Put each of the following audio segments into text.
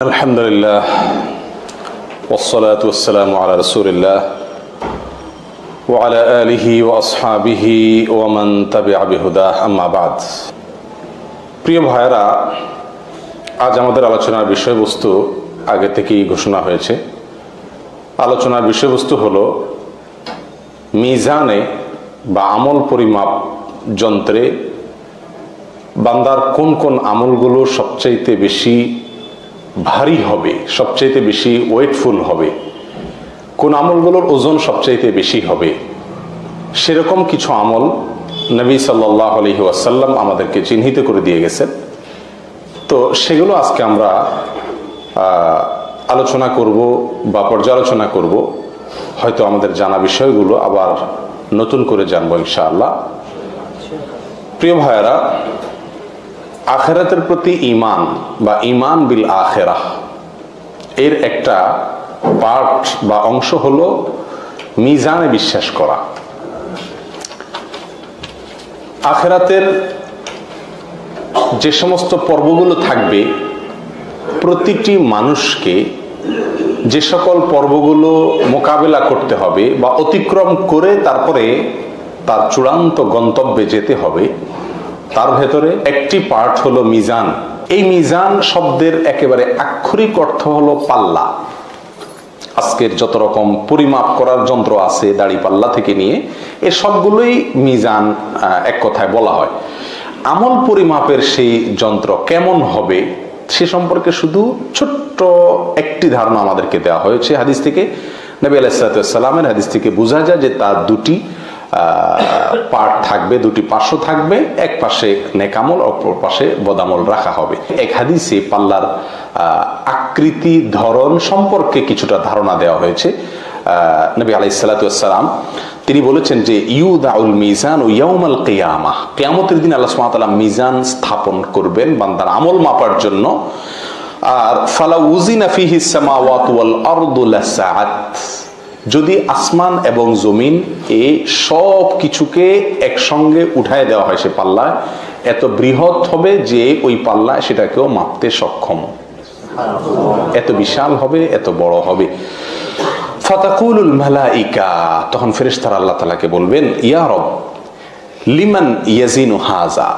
আলহামদুলিল্লাহ ওয়াসসালাতু ওয়াসসালামু আলা রাসূলিল্লাহ ওয়া আলা আলিহি ওয়া আসহাবিহি ওয়া মান তাবিআ বিহুদাহ আম্মা বাদ। প্রিয় ভাইরা, আজ আমাদের আলোচনার বিষয়বস্তু আগে থেকেই ঘোষণা হয়েছে। আলোচনার বিষয়বস্তু হলো মিজানে বা আমল পরিমাপ যন্ত্রে বান্দার কোন কোন আমলগুলো সবচাইতে বেশি ভারী হবে, সবচাইতে বেশি ওয়েটফুল হবে, কোন আমলগুলোর ওজন সবচাইতে বেশি হবে, সেরকম কিছু আমল নবী সাল্লাল্লাহু আলাইহি ওয়াসাল্লাম আমাদেরকে চিহ্নিত করে দিয়ে গেছেন। তো সেগুলো আজকে আমরা আলোচনা করব বা পর্যালোচনা করব। হয়তো আমাদের জানা বিষয়গুলো আবার নতুন করে জানবো ইনশাআল্লাহ। প্রিয় ভাইয়েরা, আখিরাতের প্রতি ঈমান বা ঈমান বিল আখিরাহ এর একটা পার্ট বা অংশ হলো মিজানে বিশ্বাস করা। আখিরাতের যে সমস্ত পর্বগুলো থাকবে, প্রতিটি মানুষকে যে সকল পর্বগুলো মোকাবেলা করতে হবে বা অতিক্রম করে তারপরে তার চূড়ান্ত গন্তব্যে যেতে হবে, তার ভেতরে একটি পার্ট হলো মিজান। এই মিজান শব্দের একেবারে আক্ষরিক অর্থ হলো পাল্লা। আজকের যত রকম পরিমাপ করার যন্ত্র আছে, দাড়ি পাল্লা থেকে নিয়ে এ সবগুলোই মিজান এক কথায় বলা হয়। আমল পরিমাপের সেই যন্ত্র কেমন হবে সে সম্পর্কে শুধু ছোট্ট একটি ধারণা আমাদেরকে দেওয়া হয়েছে হাদিস থেকে। নবী আলাইহিস সালামের হাদিস থেকে বোঝা যায় যে তার দুটি পার্ট থাকবে, দুটি পার্শ্ব থাকবে। এক পাশে নেকামল, অপর পাশে বদামল রাখা হবে। এক হাদিসে পাল্লার আকৃতি, ধরন সম্পর্কে কিছুটা ধারণা দেওয়া হয়েছে। নবী আলাইহিস সালাম তিনি বলেছেন যে ইউদাউল মিজান ও ইয়াউমাল কিয়ামাহ, কিয়ামতের দিন আল্লাহ সুবহানাহু ওয়া তাআলা মিজান স্থাপন করবেন বান্দার আমল মাপার জন্য। আর ফালা উযিনা ফিহিস সামাওয়াতু ওয়াল আরদু লাসাআত, যদি আসমান এবং জমিন এই সব কিছুকে একসঙ্গে উঠায় দেওয়া হয় সে পাল্লায়, এত বৃহৎ হবে যে ওই পাল্লায় সেটাকেও মাপতে সক্ষম, এত বিশাল হবে, এত বড় হবে। ফাতাকুলুল মালাইকা, তখন ফেরেশতারা আল্লাহ তাআলাকে বলবেন, ইয়া রব লিমান ইয়াজিনু হাযা,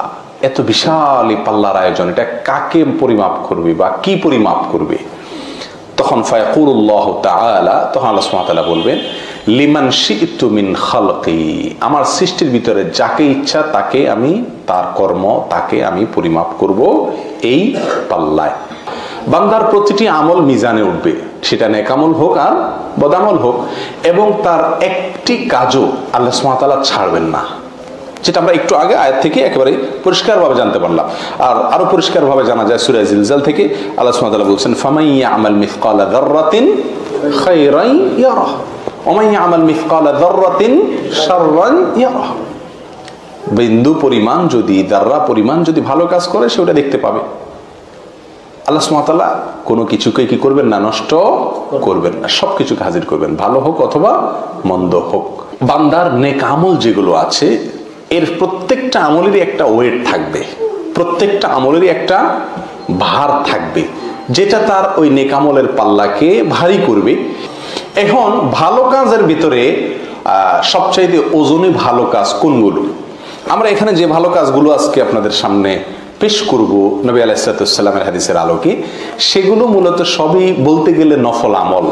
এত বিশাল এই পাল্লার আয়োজন, এটা কাকে পরিমাপ করবে বা কি পরিমাপ করবে? তখন ফায়াকুলুল্লাহু তাআলা, তখন আল্লাহ সুবহানাহু ওয়া তাআলা বলবেন, লিমান শি'তু মিন খালকি, আমার সৃষ্টির ভিতরে যাকে ইচ্ছা তাকে আমি, তার কর্ম তাকে আমি পরিমাপ করব এই পাল্লায়। বান্দার প্রতিটি আমল মিজানে উঠবে, সেটা নেকামল হোক আর বদামল হোক, এবং তার একটি কাজও আল্লাহ সুবহানাহু ওয়া তাআলা ছাড়বেন না, যেটা আমরা একটু আগে আয়াত থেকে একেবারে পরিষ্কারভাবে জানতে পারলাম। আর আরো পরিষ্কারভাবে জানা যায় সূরা জিলজাল থেকে। আল্লাহ সুবহানাহু ওয়া তাআলা বলছেন, ফামান ইয়ামাল মিসকালা যাররাতিন খায়রান ইয়ারাহ ওয়া মান ইয়ামাল মিসকালা যাররাতিন শাররান ইয়ারাহ, বিন্দু পরিমাণ যদি, যাররা পরিমাণ যদি ভালো কাজ করে সে ওটা দেখতে পাবে। আল্লাহ সুবহানাহু ওয়া তাআলা কোনো কিছুকে কি করবেন না, নষ্ট করবেন না, সবকিছুকে হাজির করবেন, ভালো হোক অথবা মন্দ হোক। বান্দার নেক আমল যেগুলো আছে এর প্রত্যেকটা আমলেরই একটা ওয়েট থাকবে, প্রত্যেকটা আমলেরই একটা ভার থাকবে, যেটা তার ওই নেক আমলের পাল্লাকে ভারী করবে। এখন ভালো কাজের ভিতরে সবচাইতে ওজনে ভালো কাজ কোনগুলো? আমরা এখানে যে ভালো কাজগুলো আজকে আপনাদের সামনে পেশ করব নবী আলাইহিস সালামের হাদিসের আলোকে, সেগুলো মূলত সবই বলতে গেলে নফল আমল।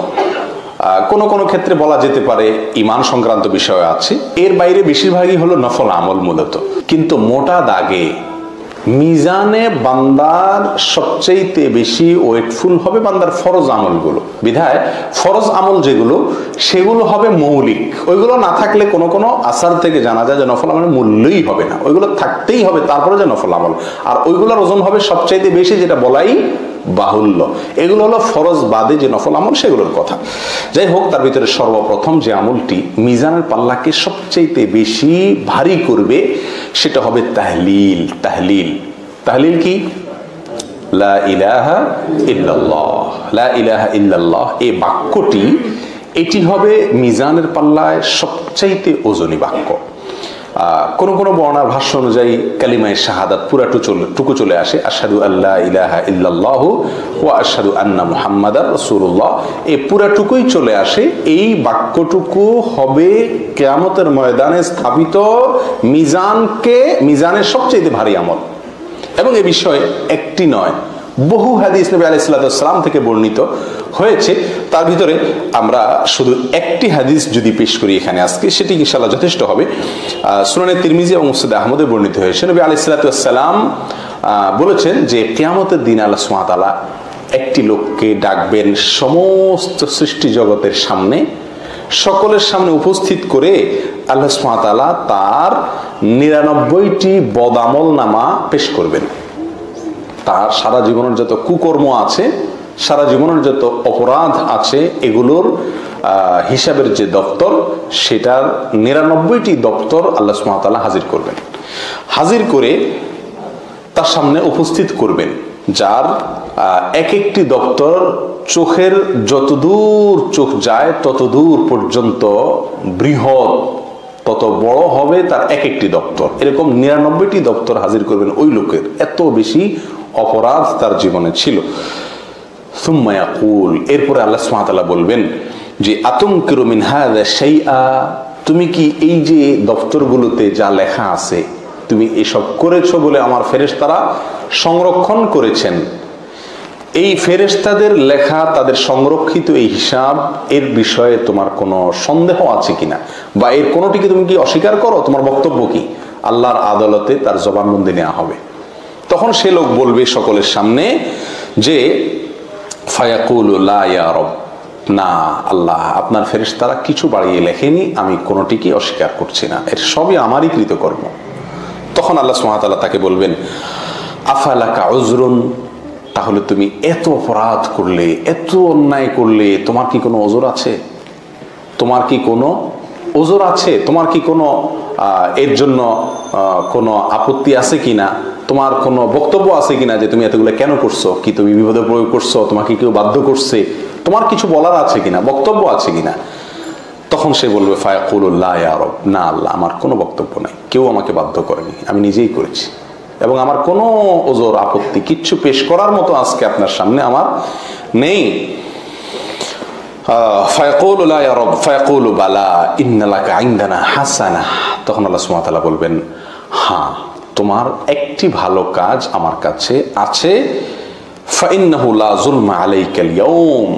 কোন কোন ক্ষেত্রে বলা যেতে পারে ঈমান সংক্রান্ত বিষয় আছে, এর বাইরে বেশিরভাগই হলো নফল আমল মূলত। কিন্তু মোটা দাগে মিজানে বান্দার সবচেয়ে বেশি ওয়েটফুল হবে বান্দার ফরজ আমলগুলো। বিধায় ফরজ আমল যেগুলো সেগুলো হবে মৌলিক, ওইগুলো না থাকলে কোনো কোনো আসার থেকে জানা যায় যে নফল আমলের মূল্যই হবে না, ওইগুলো থাকতেই হবে তারপরে যে নফল আমল। আর ওইগুলোর ওজন হবে সবচাইতে বেশি, যেটা বলাই বাহুল্য। এগুলো হলো ফরজ বাদে যে নফল আমল সেগুলোর কথা। যাই হোক, তার ভিতরে সর্বপ্রথম যে আমলটি মিজানের পাল্লাকে সবচেয়ে বেশি ভারী করবে সেটা হবে তাহলিল। তাহলিল, তাহলিল কি? লা ইলাহা ইল্লাল্লাহ। লা ইলাহা ইল্লাল্লাহ এই বাক্যটি, এটি হবে মিজানের পাল্লায় সবচাইতে ওজনী বাক্য। কোন কোন বর্ণনার ভাষ্য অনুযায়ী কালিমায়ে শাহাদাত পুরাটুকু চলে আসে, আশহাদু আল্লা ইলাহা ইল্লাল্লাহু ওয়া আশহাদু আন্না মুহাম্মাদার রাসূলুল্লাহ, এই পুরাটুকুই চলে আসে। এই বাক্যটুকু হবে কিয়ামতের ময়দানে স্থাপিত মিজানের সবচেয়ে ভারী আমল। এবং এই বিষয়ে একটি নয়, বহু হাদিস নবী আলাইহিস সালাম থেকে বর্ণিত হয়েছে। তার ভিতরে আমরা শুধু একটি হাদিস যদি পেশ করি এখানে আজকে, সেটি ইনশাআল্লাহ যথেষ্ট হবে। সুনানে তিরমিজি এবং মুসনাদে আহমদে বর্ণিত হয়েছে, নবী আলাইহিস সালাম বলেছেন যে কিয়ামতের দিন আল্লাহ সুবহানাহু ওয়া তাআলা একটি লোককে ডাকবেন সমস্ত সৃষ্টি জগতের সামনে, সকলের সামনে উপস্থিত করে আল্লাহ সুবহানাহু ওয়া তাআলা তার 99টি বদামল নামা পেশ করবেন। তার সারা জীবনের যত কুকর্ম আছে, সারা জীবনের যত অপরাধ আছে, এগুলোর হিসাবের যে দপ্তর, সেটার 99টি দপ্তর আল্লাহ সুবহানাহু ওয়া তাআলা হাজির করবেন। হাজির করে তার সামনে উপস্থিত করবেন, যার এক একটি দপ্তর চোখের যতদূর চোখ যায় ততদূর পর্যন্ত বৃহৎ, তত বড় হবে তার এক একটি দপ্তর। এরকম 99টি দপ্তর হাজির করবেন ওই লোকের, এত বেশি অপরাধ তার জীবনে ছিল। সুম্মা ইয়াকুল, এরপরে আল্লাহ সুবহানাহু ওয়া তাআলা বলবেন যে আতুনকিরু মিন হাযা শাইআ, তুমি কি এই যে দপ্তরগুলোতে যা লেখা আছে তুমি এসব করেছো বলে আমার ফেরেশতারা সংরক্ষণ করেছেন। এই ফেরেশতাদের লেখা, তাদের সংরক্ষিত এই হিসাব, এর বিষয়ে তোমার কোনো সন্দেহ আছে কিনা, বা এর কোনোটিকে তুমি কি অস্বীকার করো? তোমার বক্তব্য কি? আল্লাহর আদালতে তার জবানবন্দি নেওয়া হবে। তখন সে লোক বলবে সকলের সামনে যে ফায়াকুলু লা ইয়া রব, না আল্লাহ, আপনার ফেরেশতারা কিছু বাড়িয়ে লেখেনি, আমি কোনোটিকে অস্বীকার করছি না, এর সবই আমারই কৃতকর্ম। তখন আল্লাহ সুবহানাহু ওয়া তাআলা তাকে বলবেন আফালাকা উযরুন, তাহলে তুমি এত অপরাধ করলে, এত অন্যায় করলে, তোমার কি কোনো ওজর আছে? তোমার কি কোনো ওজর আছে? তোমার কি কোনো এর জন্য কোনো আপত্তি আছে কিনা? তোমার কোনো বক্তব্য আছে কিনা যে তুমি এতগুলো কেন করছো? কি তুমি বিপদে প্রয়োগ করছো? তোমাকে কেউ বাধ্য করছে? তোমার কিছু বলার আছে কিনা, বক্তব্য আছে কিনা? তখন সে বলবে ফায়াকুলু লা ইয়া রব, না আল্লাহ, আমার কোনো বক্তব্য নাই, কেউ আমাকে বাধ্য করেনি, আমি নিজেই করেছি, এবং আমার কোনো ওজর আপত্তি কিচ্ছু পেশ করার মতো আজকে আপনার সামনে আমার নেই। ফায়াকুলু লা ইয়া রব ফায়াকুলু বালা ইন্না লাকা ইনদানা হাসানাহ, তখন আল্লাহ সুবহানাহু ওয়া তাআলা বলবেন হ্যাঁ, তোমার একটি ভালো কাজ আমার কাছে আছে। ফাইন্নাহু লা যুলমা আলাইকাল ইয়াউম,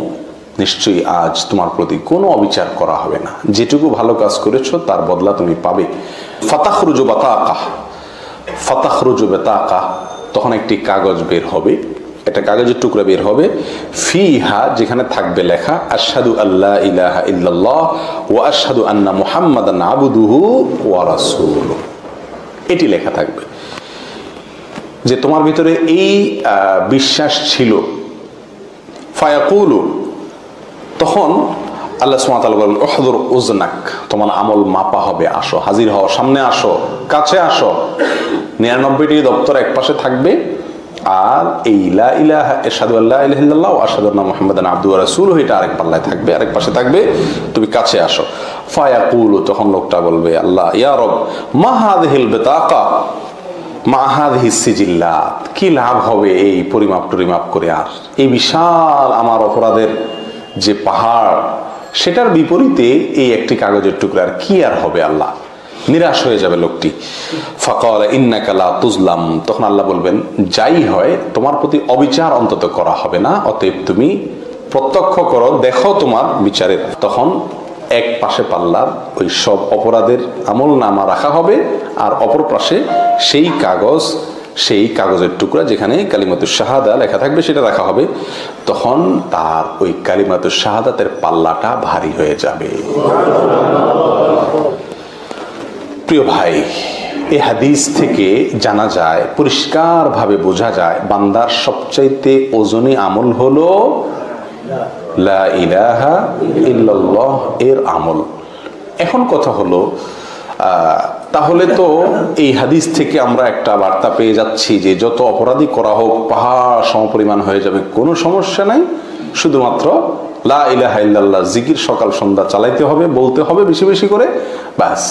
নিশ্চয়ই আজ তোমার প্রতি কোনো অবিচার করা হবে না, যেটুকু ভালো কাজ করেছো তার বদলা তুমি পাবে। ফাতাখরুজু বাতাকা, ফাতাখরুজু বাতাকা, তখন একটি কাগজ বের হবে, একটা কাগজের টুকরা বের হবে, ফিহা, যেখানে থাকবে লেখা আশহাদু আল্লা ইলাহা ইল্লাল্লাহ ওয়া আশহাদু আন্না মুহাম্মাদান আবদুহু ওয়া রাসূলুহু, এটি লেখা থাকবে যে তোমার ভিতরে এই বিশ্বাস ছিল। ফায়াকুলু, তখন আল্লাহ সুবহানাহু ওয়া তাআলা বলেন উহযুর উজনাক, তোমার আমল মাপা হবে, আসো, হাজির হও, সামনে আসো, কাছে আসো। 99টি দপ্তর এক পাশে থাকবে, আর এই লা ইলাহা আশহাদু আল্লা ইলাহা ইল্লাল্লাহ ওয়া আশহাদু আন্না মুহাম্মাদান আবদুহু ওয়া রাসূলুহু, এটা আরেক পাল্লায় থাকবে, আরেক পাশে থাকবে, তুমি কাছে আসো। ফায়াকুলু, তখন লোকটা বলবে আল্লাহ ইয়া রব মা হাযিহিল বিতাকা মা হাযিহিস সিজিল্লাত, কি লাভ হবে এই পরিমাপ টরিমাপ করে? আর এই বিশাল আমার অপরাধের যে পাহাড়, সেটার বিপরীতে এই একটি কাগজের টুকরা আর কি আর হবে? আল্লাহ নিরাশ হয়ে যাবে লোকটি। ফাকালা ইন্নাকা লা তুজলাম, তখন আল্লাহ বলবেন যাই হয় তোমার প্রতি অবিচার অন্তত করা হবে না, অতএব তুমি প্রত্যক্ষ করো, দেখো তোমার বিচারের। তখন এক পাশে পাল্লার ওই সব অপরাধের আমল নামা রাখা হবে, আর অপর পাশে সেই কাগজ, সেই কাগজের টুকরা যেখানে কালিমাতুশ শাহাদা লেখা থাকবে সেটা রাখা হবে। তখন তার ওই কালিমাতুশ শাহাদাতের পাল্লাটা ভারী হয়ে যাবে। প্রিয় ভাই, এই হাদিস থেকে জানা যায়, পরিষ্কার ভাবে বোঝা যায়, বান্দার সবচাইতে ওজনী আমল হলো লা ইলাহা ইল্লাল্লাহ এর আমল। এখন কথা হলো, তাহলে তো এই হাদিস থেকে আমরা একটা বার্তা পেয়ে যাচ্ছি যে যত অপরাধী করা হোক পাহাড় সমপরিমাণ হয়ে যাবে, কোনো সমস্যা নাই, শুধুমাত্র লা ইলাহা ইল্লাল্লাহ জিকির সকাল সন্ধ্যা চালাইতে হবে, বলতে হবে বেশি বেশি করে, ব্যাস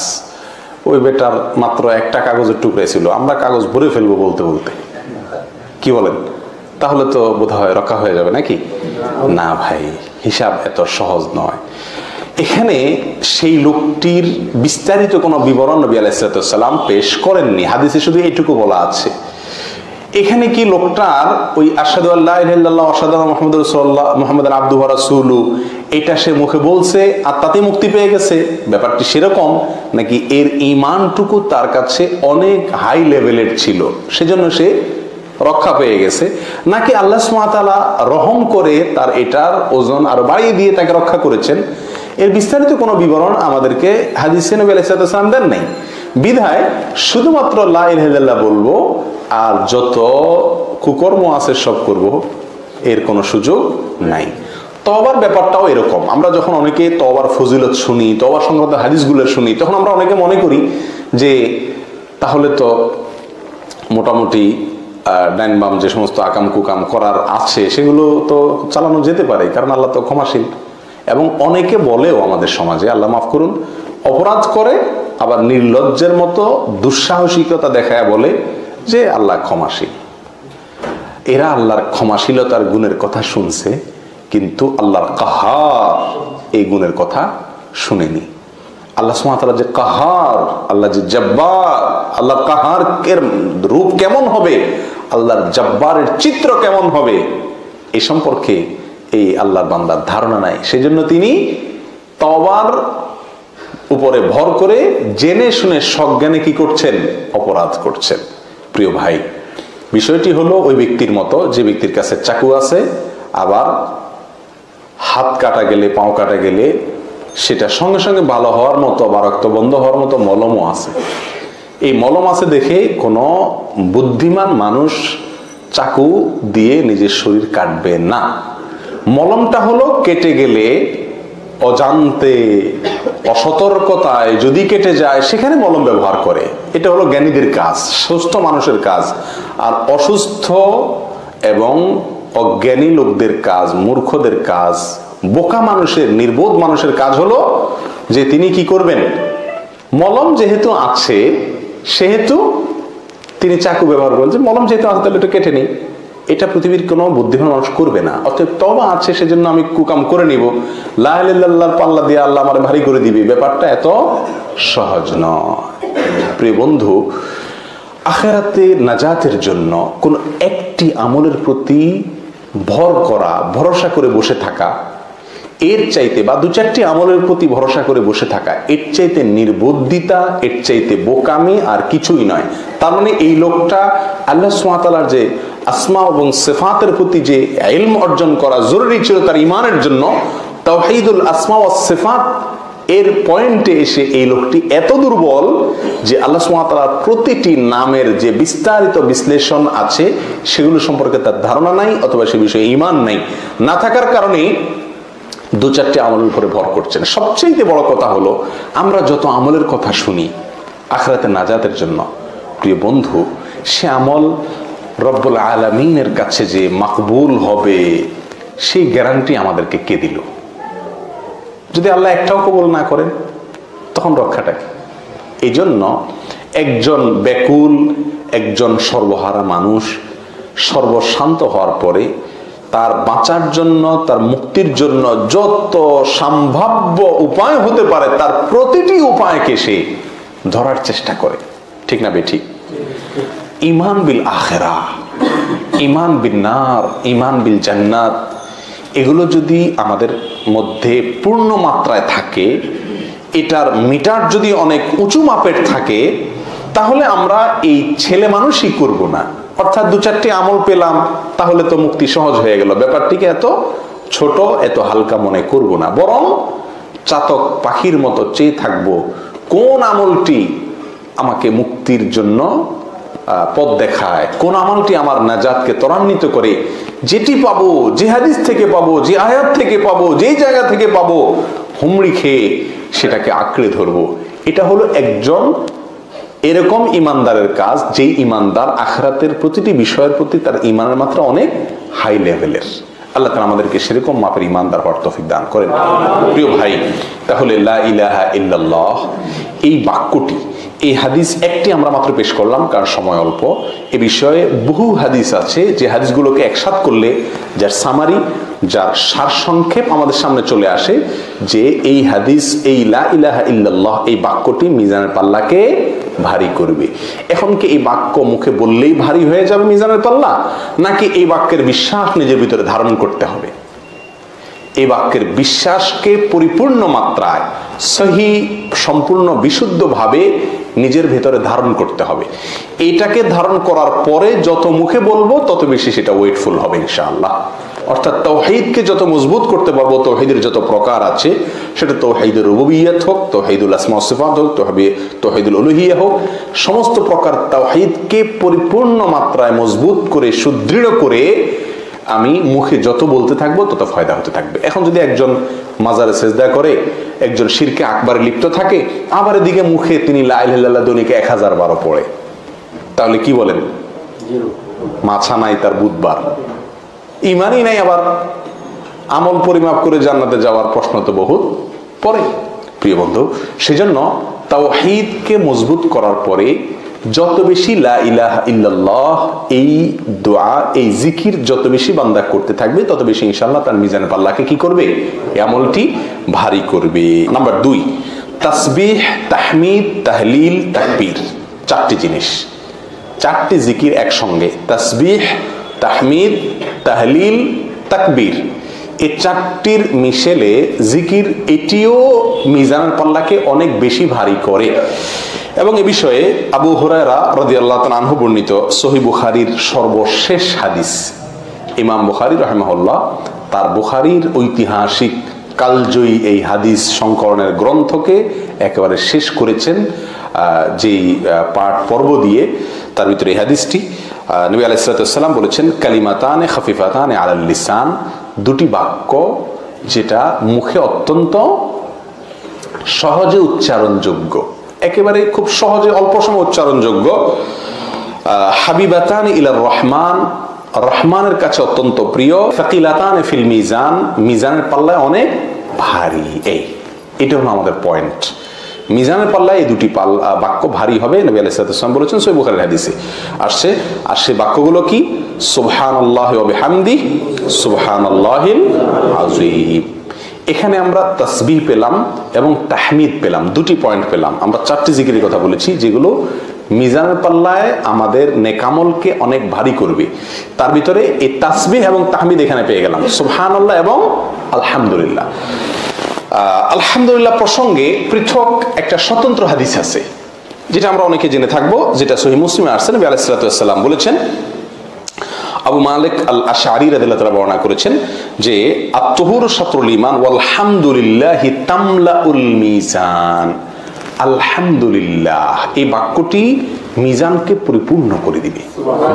ওই বেটার মাত্র একটা কাগজের টুকরাই ছিল, আমরা কাগজ ভরে ফেলবো বলতে বলতে। কি বলেন? তাহলে তো বোধহয় রক্ষা হয়ে যাবে নাকি? না ভাই, হিসাব এত সহজ নয়। এখানে সেই লোকটির বিস্তারিত কোনো বিবরণ নবী আলাইহিস সালাম পেশ করেননি, হাদিসে শুধু এইটুকু বলা আছে। এখানে কি লোকটার ওই আশহাদু আল্লা ইলাহা ইল্লাল্লাহ ওয়া আশহাদু আন্না মুহাম্মাদুর রাসূলুল্লাহ, মুহাম্মাদুর আবদুহু ওয়া রাসূলুহু, এটা সে মুখে বলছে আর তাতেই মুক্তি পেয়ে গেছে, ব্যাপারটি সেরকম? নাকি এর ঈমানটুকু তার কাছে অনেক হাই লেভেলের ছিল, সেজন্য সে রক্ষা পেয়ে গেছে? নাকি আল্লাহ সুবহানাহু ওয়া তাআলা রহম করে তার এটার ওজন আরো বাড়িয়ে দিয়ে তাকে রক্ষা করেছেন? এর বিস্তারিত কোনো বিবরণ আমাদেরকে হাদিসে নবী আলাইহিস সালাম দেন নাই। বিধায় শুধুমাত্র লা ইলাহা ইল্লাল্লাহ বলবো আর যত কুকর্ম আছে সব করব, এর কোনো সুযোগ নাই। তওবার ব্যাপারটাও এরকম। আমরা যখন অনেকে তওবার ফজিলত শুনি, তওবা সংক্রান্ত হাদিসগুলো শুনি, তখন আমরা অনেকে মনে করি যে তাহলে তো মোটামুটি ডাইন বাম যে সমস্ত আকাম কুকাম করার আছে সেগুলো তো চালানো যেতে পারে, কারণ আল্লাহ তো ক্ষমাশীল। এবং অনেকে বলেও আমাদের সমাজে, আল্লাহ মাফ করুন, অপরাধ করে আবার নির্লজ্জের মতো দুঃসাহসিকতা দেখায় বলে যে আল্লাহ ক্ষমাশীল। এরা আল্লাহর ক্ষমাশীলতার গুণের কথা শুনছে, কিন্তু আল্লাহর কাহার এই গুণের কথা শুনেনি। আল্লাহ সুবহানাহু ওয়া তাআলা যে কাহার, আল্লাহ যে জব্বার, আল্লাহর কাহার এর রূপ কেমন হবে, আল্লাহর জব্বারের চিত্র কেমন হবে, এই সম্পর্কে এই আল্লাহর বান্দার ধারণা নাই। সেজন্য তিনি তওবার উপরে ভর করে জেনে শুনে সজ্ঞানে কি করছেন? অপরাধ করছেন। প্রিয় ভাই, বিষয়টি হলো ওই ব্যক্তির মতো যে ব্যক্তির কাছে চাকু আছে, আবার হাত কাটা গেলে, পাও কাটা গেলে সেটা সঙ্গে সঙ্গে ভালো হওয়ার মতো বা রক্ত বন্ধ হওয়ার মতো মলমও আছে। এই মলম আছে দেখে কোনো বুদ্ধিমান মানুষ চাকু দিয়ে নিজের শরীর কাটবে না। মলমটা হলো কেটে গেলে অজান্তে, অসতর্কতায় যদি কেটে যায় সেখানে মলম ব্যবহার করে, এটা হলো জ্ঞানীদের কাজ, সুস্থ মানুষের কাজ। আর অসুস্থ এবং অজ্ঞানী লোকদের কাজ, মূর্খদের কাজ, বোকা মানুষের, নির্বোধ মানুষের কাজ হলো যে তিনি কি করবেন? মলম যেহেতু আছে সেহেতু তিনি চাকু ব্যবহার করেন, যে মলম যেহেতু আছে তাহলে এটা কেটে নেই। এটা পৃথিবীর কোনো বুদ্ধিমান মানুষ করবে না। অতএব তওবা আছে সেজন্য আমি কুকাম করে নিব, লা ইলাহা ইল্লাল্লাহর পাল্লা দিয়ে আল্লাহ আমার ভারী করে দিবে, ব্যাপারটা এত সহজ নয়। প্রিয় বন্ধু, আখিরাতে নাজাতের জন্য কোন একটি আমলের প্রতি ভর করা, ভরসা করে বসে থাকা, এর চাইতে বা দু চারটি আমলের প্রতি ভরসা করে বসে থাকা, এর চাইতে নির্বুদ্ধিতা, এর চাইতে বোকামি আর কিছুই নয়। তার মানে এই লোকটা আল্লাহ সুবহানাহু ওয়া তাআলার যে আসমা এবং সিফাতের প্রতি যে ইলম অর্জন করা জরুরি ছিল তার ঈমানের জন্য, তাওহীদুল আসমা ওয়াস সিফাত এর পয়েন্টে এসে এই লোকটি এত দুর্বল যে আল্লাহ সুবহানাহু ওয়া তাআলার প্রতিটি নামের যে বিস্তারিত বিশ্লেষণ আছে সেগুলো সম্পর্কে তার ধারণা নাই, অথবা সে বিষয়ে ঈমান নাই। না থাকার কারণে দু চারটি আমলের উপরে ভর করছেন। সবচেয়ে বড় কথা হলো, আমরা যত আমলের কথা শুনি আখিরাতে নাজাতের জন্য, প্রিয় বন্ধু, সে আমল রব্বুল আলামিনের কাছে যে মাকবুল হবে সেই গ্যারান্টি আমাদেরকে কে দিল? যদি আল্লাহ একটাও কবুল না করেন তখন রক্ষাটা কি? এই জন্য একজন ব্যাকুল, একজন সর্বহারা মানুষ সর্বশান্ত হওয়ার পরে তার বাঁচার জন্য, তার মুক্তির জন্য যত সম্ভাব্য উপায় হতে পারে তার প্রতিটি উপায়কে সে ধরার চেষ্টা করে। ঠিক না বেঠিক? ঈমান বিল আখিরাহ, ঈমান বিন নার, ঈমান বিল জান্নাত, এগুলো যদি আমাদের মধ্যে পূর্ণ মাত্রায় থাকে, এটার মিটার যদি অনেক উঁচু মাপের থাকে, তাহলে আমরা এই ছেলে মানুষই করব না। অর্থাৎ দু চারটি আমল পেলাম তাহলে তো মুক্তি সহজ হয়ে গেল, ব্যাপারটিকে এত ছোট, এত হালকা মনে করব না। বরং চাতক পাখির মতো চেয়ে থাকবো কোন আমলটি আমাকে মুক্তির জন্য পথ দেখায়, কোন আমলটি আমার নাজাতকে ত্বরান্বিত করে, যেটি পাবো, যে হাদিস থেকে পাবো, যে আয়াত থেকে পাবো, যেই জায়গা থেকে পাবো, হুমড়ি খেয়ে সেটাকে আঁকড়ে ধরবো। এটা হলো একজন এরকম ইমানদারের কাজ, যেই ইমানদার আখিরাতের প্রতিটি বিষয়ের প্রতি তার ইমানের মাত্রা অনেক হাই লেভেলের। আল্লাহ তাআলা আমাদেরকে সেরকম মাপের ইমানদার হওয়ার তৌফিক দান করেন। প্রিয় ভাই, তাহলে লা ইলাহা ইল্লাল্লাহ এই বাক্যটি, এই হাদিস একটি আমরা মাত্র পেশ করলাম কারণ সময় অল্প। এ বিষয়ে বহু হাদিস আছে যে হাদিসগুলোকে একসাথ করলে যার সামারি, যার সারসংক্ষেপ আমাদের সামনে চলে আসে যে এই হাদিস, এই লা ইলাহা ইল্লাল্লাহ এই বাক্যটি মিজানের পাল্লাকে ভারী করবে। এখন কি এই বাক্য মুখে বললেই ভারী হয়ে যাবে মিজানের পাল্লা, নাকি এই বাক্যের বিশ্বাস নিজের ভিতরে ধারণ করতে হবে? এই বাক্যের বিশ্বাসকে পরিপূর্ণ মাত্রায় সহি, সম্পূর্ণ বিশুদ্ধভাবে নিজের ভেতরে ধারণ করতে হবে। এইটাকে ধারণ করার পরে যত মুখে বলবো তত বেশি সেটা ওয়েটফুল হবে ইনশাআল্লাহ। অর্থাৎ তাওহীদকে যত মজবুত করতে পারবো, তাওহীদের যত প্রকার আছে, সেটা তাওহীদুর রুবুবিয়্যাত হোক, তাওহীদুল আসমা ওয়াস সিফাত হোক, তাওহীদুল উলুহিয়্যাহ হোক, সমস্ত প্রকার তাওহীদকে পরিপূর্ণ মাত্রায় মজবুত করে সুদৃঢ় করে আমি মুখে যত বলতে থাকবো তত ফায়দা হতে থাকবে। এখন যদি একজন মাজারে সেজদা করে, একজন শিরকে আকবারে লিপ্ত থাকে, আবার এদিকে মুখে তিনি লা ইলাহা ইল্লাল্লাহ দৈনিকে 1000 বার পড়ে, তাহলে কি বলেন? মাছা নাই তার বুধবার, ইমানই নাই, আবার আমল পরিমাপ করে জান্নাতে যাওয়ার প্রশ্ন তো বহুত পরে। প্রিয় বন্ধু, সেজন্য তাওহীদকে মজবুত করার পরে যত বেশি লা ইলাহা ইল্লাল্লাহ এই দোয়া, এই জিকির যত বেশি বান্দা করতে থাকবে তত বেশি ইনশাআল্লাহ তার মিজানে পাল্লাকে কি করবে? এই আমলটি ভারী করবে। নাম্বার 2, তাসবিহ, তাহমিদ, তাহলিল, তাকবীর, 4টি জিনিস, 4টি জিকির একসঙ্গে। তাসবিহ, তাহমিদ, তাহলিল, তাকবীর, এই 4টির মিশেলে জিকির, এটিও মিজানের পাল্লাকে অনেক বেশি ভারী করে। এবং এ বিষয়ে আবু হুরায়রা রাদিয়াল্লাহু তাআলা আনহু বর্ণিত সহিহ বুখারীর সর্বশেষ হাদিস, ইমাম বুখারী রাহিমাহুল্লাহ তার বুখারীর ঐতিহাসিক কালজয়ী এই হাদিস সংকলনের গ্রন্থকে একেবারে শেষ করেছেন যেই পাঠ পর্ব দিয়ে। তার ভিতরে এই হাদিসটি, নবী আলাইহিস সালাতু ওয়াস সালাম বলেছেন, কালিমাতানে খাফিফাতানে আলাল লিসান, 2টি বাক্য যেটা মুখে অত্যন্ত সহজে উচ্চারণযোগ্য, একেবারে খুব সহজে অল্প সময় উচ্চারণযোগ্য। হাবিবাতানি ইলার রহমান, রহমানের কাছে অত্যন্ত প্রিয়। সাকিলাতানে ফিল মিজান, মিজানের পাল্লায় অনেক ভারী। এটা হলো আমাদের পয়েন্ট। মিজানের পাল্লায় এই 2টি বাক্য ভারী হবে, নবী আলাইহিস সালাতু ওয়াস সালাম বলেছেন সহিহ বুখারীর হাদিসে আসছে। আর সেই বাক্যগুলো কি? সুবহানাল্লাহি ওয়া বিহামদিহি, সুবহানাল্লাহিল আযীম। এখানে আমরা তাসবিহ পেলাম এবং তাহমিদ পেলাম, 2টি পয়েন্ট পেলাম। আমরা 4টি জিকিরের কথা বলেছি যেগুলো মিজানের পাল্লায় আমাদের নেকামলকে অনেক ভারী করবে। তার ভিতরে এই তাসবিহ এবং তাহমিদ এখানে পেয়ে গেলাম, সুবহানাল্লাহ এবং আলহামদুলিল্লাহ। আলহামদুলিল্লাহ প্রসঙ্গে পৃথক একটা স্বতন্ত্র হাদিস আছে যেটা আমরা অনেকে জেনে থাকবো, যেটা সহিহ মুসলিমে আসছে। নবী আলাইহিস সালাতু ওয়াস সালাম বলেছেন, আবু মালিক আল আশআরী রাদিয়াল্লাহু তাআলা বর্ণনা করেছেন যে আত-তুহুরু শাতরুল ঈমান ওয়াল হামদুলিল্লাহি তামলাউল মিজান। আলহামদুলিল্লাহ এই বাক্যটি মিজানকে পরিপূর্ণ করে দিবে,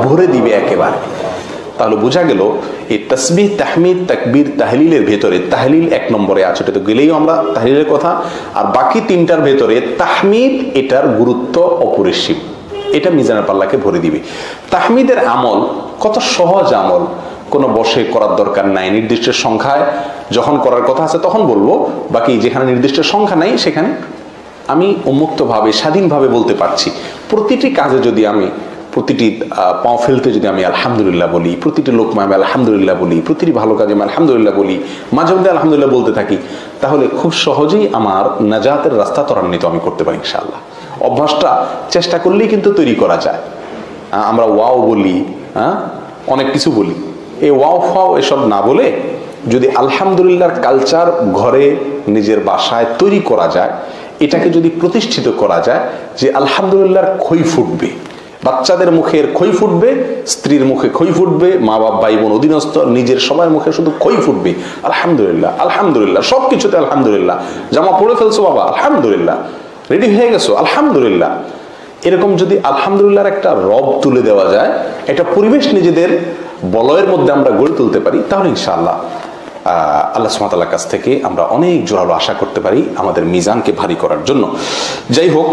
ভরে দিবে একেবারে। তাহলে বোঝা গেল এই তাসবিহ, তাহমিদ, তাকবীর, তাহলিলের ভেতরে তাহলিল 1 নম্বরে আছে, এটা তো গেলেই আমরা তাহলিলের কথা। আর বাকি 3টার ভেতরে তাহমিদ, এটার গুরুত্ব অপরিসীম, এটা মিজানের পাল্লাকে ভরে দিবে। তাহমিদের আমল কত সহজ আমল, কোনো বসে করার দরকার নাই, নির্দিষ্ট সংখ্যায় যখন করার কথা আছে তখন বলবো, বাকি যেখানে নির্দিষ্ট সংখ্যা নাই সেখানে আমি উন্মুক্তভাবে স্বাধীনভাবে বলতে পারছি। প্রতিটি কাজে যদি আমি, প্রতিটি পাও ফেলতে যদি আমি আলহামদুলিল্লাহ বলি, প্রতিটি লোকমা আমি আলহামদুলিল্লাহ বলি, প্রতিটি ভালো কাজে আমি আলহামদুলিল্লাহ বলি, মাঝে মধ্যে আলহামদুলিল্লাহ বলতে থাকি, তাহলে খুব সহজেই আমার নাজাতের রাস্তা ত্বরান্বিত আমি করতে পারি ইনশাআল্লাহ। অভ্যাসটা চেষ্টা করলেই কিন্তু তৈরি করা যায়। আমরা ওয়াও বলি, অনেক কিছু বলি, এই ওয়াও ফাও এসব না বলে যদি আলহামদুলিল্লাহর কালচার ঘরে নিজের বাসায় তৈরি করা যায়, এটাকে যদি প্রতিষ্ঠিত করা যায় যে আলহামদুলিল্লাহর খই ফুটবে, বাচ্চাদের মুখের খই ফুটবে, স্ত্রীর মুখে খই ফুটবে, মা বাপ ভাই বোন অধীনস্থ নিজের সবার মুখে শুধু খই ফুটবে, আলহামদুলিল্লাহ আলহামদুলিল্লাহ, সবকিছুতে আলহামদুলিল্লাহ, জামা পরে ফেলছো বাবা আলহামদুলিল্লাহ, রেডি হয়ে গেছো আলহামদুলিল্লাহ, এরকম যদি আলহামদুলিল্লাহর একটা রব তুলে দেওয়া যায়, একটা পরিবেশ নিজেদের বলয়ের মধ্যে আমরা গড়ে তুলতে পারি, তাহলে ইনশাআল্লাহ আল্লাহ সুবহানাহু ওয়া তাআলার কাছ থেকে আমরা অনেক জোরালো আশা করতে পারি আমাদের মিজানকে ভারী করার জন্য। যাই হোক,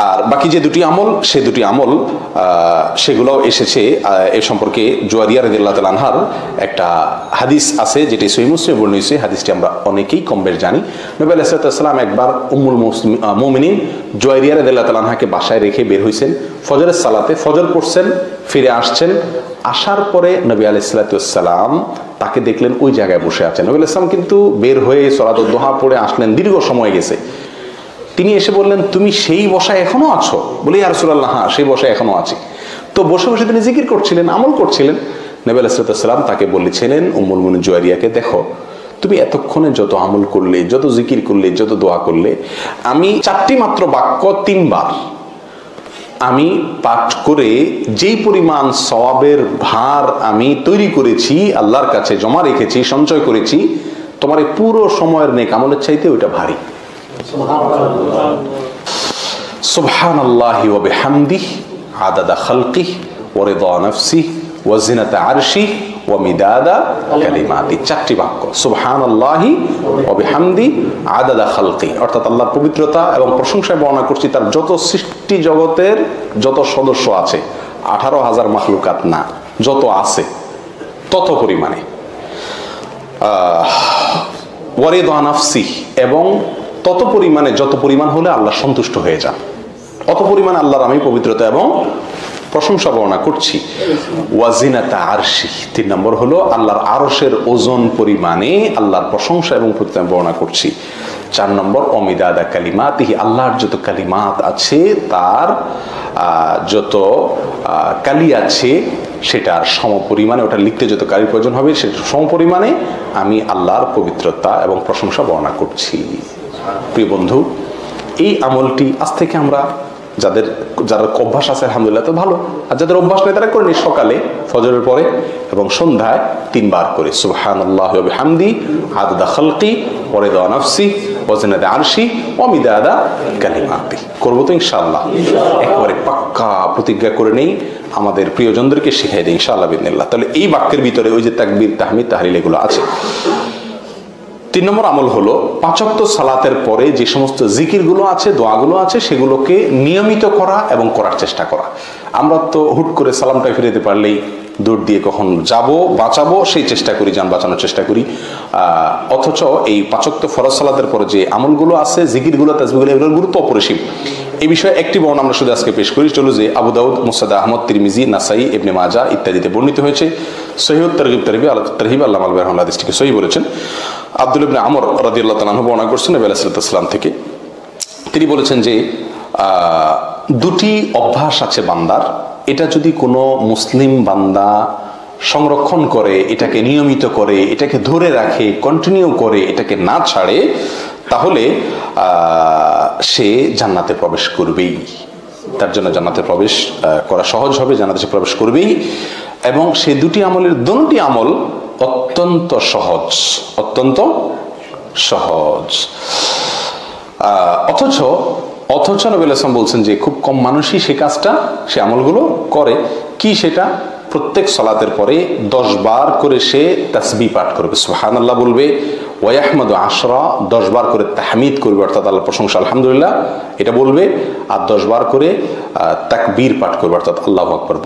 আর বাকি যে দুটি আমল, সে দুটি আমল সেগুলো এসেছে এ সম্পর্কে জুয়ারিয়া রাদিয়াল্লাহু তাআলা আনহার একটা হাদিস আছে, যেটি সহিহ মুসলিমে বর্ণিত হয়েছে। হাদিসটি আমরা অনেকেই কম বেশ জানি। নবী আলাইহিস সালাম একবার উম্মুল মুমিনিন জুয়ারিয়া রাদিয়াল্লাহু তাআলা আনহাকে বাসায় রেখে বের হয়েছেন ফজরের সালাতে, ফজর পড়ছেন, ফিরে আসছেন। আসার পরে নবী আলাইহিস সালাম তাকে দেখলেন ওই জায়গায় বসে আছেন। নবী আলাইহিস সালাম কিন্তু বের হয়ে সলাতুদ দুহা পড়ে আসলেন, দীর্ঘ সময় গেছে। তিনি এসে বললেন, তুমি সেই বসায় এখনো আছো? বলি, ইয়া রাসূলুল্লাহ, হ্যাঁ, সেই বসায় এখনো আছি। তো বসে বসে তিনি জিকির করছিলেন, আমল করছিলেন। নবী আলাইহিস সালাম তাকে বলেছিলেন, উম্মুল মুমিনিন জুয়ারিয়াকে, দেখো, তুমি এতক্ষণে যত আমল করলে, যত জিকির করলে, যত দোয়া করলে, আমি 4টি মাত্র বাক্য 3 বার আমি পাঠ করে যেই পরিমাণ সওয়াবের ভার আমি তৈরি করেছি, আল্লাহর কাছে জমা রেখেছি, সঞ্চয় করেছি, তোমার এই পুরো সময়ের নেক আমলের চাইতে ওইটা ভারী। সুবহানাল্লাহি ওয়া বিহামদিহি আদাদা খালকিহি ওয়া রিদা নাফসিহি ওয়া জিনাতা আরশিহি ওয়া মিদাদা কালিমাতিহি। 4টি বাক্য, সুবহানাল্লাহি ওয়া বিহামদিহি আদাদা খালকিহি, অর্থাৎ আল্লাহর পবিত্রতা এবং প্রশংসায় বর্ণনা করছি তার যত সৃষ্টি জগতের যত সদস্য আছে, 18,000 মাখলুকাত না, যত আছে তত পরিমাণে, ওয়া রিদা নাফসিহি, এবং তত পরিমাণে যত পরিমাণ হলে আল্লাহ সন্তুষ্ট হয়ে যান, অত পরিমাণ আল্লাহর আমি পবিত্রতা এবং প্রশংসা বর্ণনা করছি। ওয়াজিনাতা আরশি, 3 নম্বর হলো আল্লাহর আরশের ওজন পরিমাণে আল্লাহর প্রশংসা এবং পবিত্রতা বর্ণনা করছি। 4 নম্বর অমিদাদা কালিমাতিহি, আল্লাহর যত কালিমাত আছে, তার যত কালি আছে সেটার সমপরিমাণে, ওটা লিখতে যত কালির প্রয়োজন হবে সেটার সমপরিমাণে আমি আল্লাহর পবিত্রতা এবং প্রশংসা বর্ণনা করছি। প্রিয় বন্ধু, এই আমলটি আজ থেকে আমরা যারা অভ্যাস আছে আলহামদুলিল্লাহ তো ভালো, আর যাদের অভ্যাস নেই তারা করে নি, সকালে ফজরের পরে এবং সন্ধ্যায় 3 বার করে সুবহানাল্লাহি ওয়া বিহামদিহি আদাদা খালকি ওয়া রিদা নাফসি ওয়া জিনাতা আরশি ওয়া মিদাদা কালিমাতি। করব তো ইনশাআল্লাহ, একবারে পাক্কা প্রতিজ্ঞা করে নেই, আমাদের প্রিয়জনদেরকে শিখিয়ে দেই ইনশাআল্লাহ বিদিনিল্লাহ। তাহলে এই বাক্যের ভিতরে ওই যে তাকবীর, তাহমিদ, তাহলিল এগুলো আছে। 3 নম্বর আমল হলো 5 ওয়াক্ত সালাতের পরে যে সমস্ত জিকিরগুলো আছে, দোয়াগুলো আছে, সেগুলোকে নিয়মিত করা এবং করার চেষ্টা করা। আমরা তো হুট করে সালামটা ফিরে দিতে পারলেই দূর দিয়ে কখন যাব, বাঁচাবো সেই চেষ্টা করি, যান বাঁচানোর চেষ্টা করি। অথচ এই 5 ওয়াক্ত ফরজ সালাতের পরে যে আমলগুলো আছে, জিকিরগুলো, তাসবিহগুলো, এগুলোর গুরুত্ব অপরিসীম। এই বিষয়ে একটি বর্ণনা আমরা শুধু আজকে পেশ করি। চলো যে আবু দাউদ, মুসনাদ আহমদ, তিরমিজি, নাসাই, ইবনে মাজাহ ইত্যাদিতে বর্ণিত হয়েছে। সহিহ তারগিব তারহিব আল্লামা আল-আলবানী রাহিমাহুল্লাহ হাদিসটিকে সহিহ বলেছেন। আব্দুল্লাহ ইবনে আমর রাদিয়াল্লাহু তাআলা আনহু বর্ণনা করছেন নবী আলাইহিস সালাম থেকে, তিনি বলেছেন যে 2টি অভ্যাস আছে বান্দার, এটা যদি কোনো মুসলিম বান্দা সংরক্ষণ করে, এটাকে নিয়মিত করে, এটাকে ধরে রাখে, কন্টিনিউ করে, এটাকে না ছাড়ে, তাহলে সে জান্নাতে প্রবেশ করবেই। তার জন্য জান্নাতে প্রবেশ করা সহজ হবে, জান্নাতে সে প্রবেশ করবেই। এবং সেই 2টি আমলের দোনোটি আমল অত্যন্ত সহজ, অত্যন্ত সহজ। অথচ নবী আলাইহিস সালাম বলছেন যে খুব কম মানুষই সে কাজটা, সে আমলগুলো করে। কি সেটা? প্রত্যেক সালাতের পরে 10 বার করে সে তাসবিহ পাঠ করবে, সুবহানাল্লাহ বলবে, ওয়া ইয়াহমাদু 10, 10 বার করে তাহমিদ করবে, অর্থাৎ আল্লাহর প্রশংসা আলহামদুলিল্লাহ এটা বলবে, আর 10 বার করে তাকবীর পাঠ করবে, অর্থাৎ আল্লাহু আকবার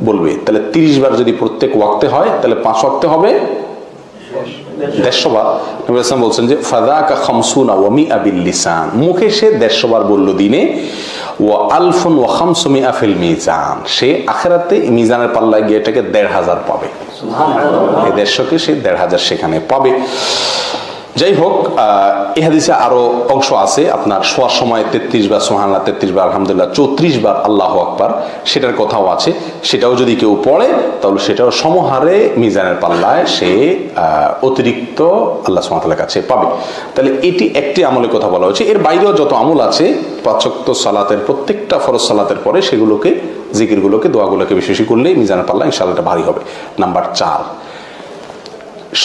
বলবে। তাহলে 30 বার যদি প্রত্যেক ওয়াক্তে হয়, তাহলে 5 ওয়াক্তে হবে 150 বার। নবী আলাইহিস সালাম বলছেন যে ফাযাকা 50 ওয়া 100 বিল লিসান, মুখে সে 150 বার বলল দিনে, ওয়া আলফুন ওয়া 500 ফিল মিজান, সে আখিরাতে মিজানের পাল্লায় গিয়ে এটাকে 1,500 পাবে। সুবহানাল্লাহ, এই 150কে সে 1,500 সেখানে পাবে। যাই হোক, এই হাদিসে আরো অংশ আছে, আপনার শোয়ার সময় 33 বার সুবহানাল্লাহ, 33 বার আলহামদুলিল্লাহ, 34 বার আল্লাহু আকবার, সেটার কথাও আছে। সেটাও যদি কেউ পড়ে তাহলে সেটাও সমহারে মিজানের পাল্লায় সে অতিরিক্ত আল্লাহ সুবহানাহু ওয়া তাআলার কাছে পাবে। তাহলে এটি একটি আমলের কথা বলা হয়েছে। এর বাইরেও যত আমল আছে 5 ওয়াক্ত সালাতের প্রত্যেকটা ফরজ সালাতের পরে সেগুলোকে, জিকিরগুলোকে, দোয়াগুলোকে বেশি বেশি করলে মিজানের পাল্লা ইনশাআল্লাহ এটা ভারী হবে। নাম্বার 4,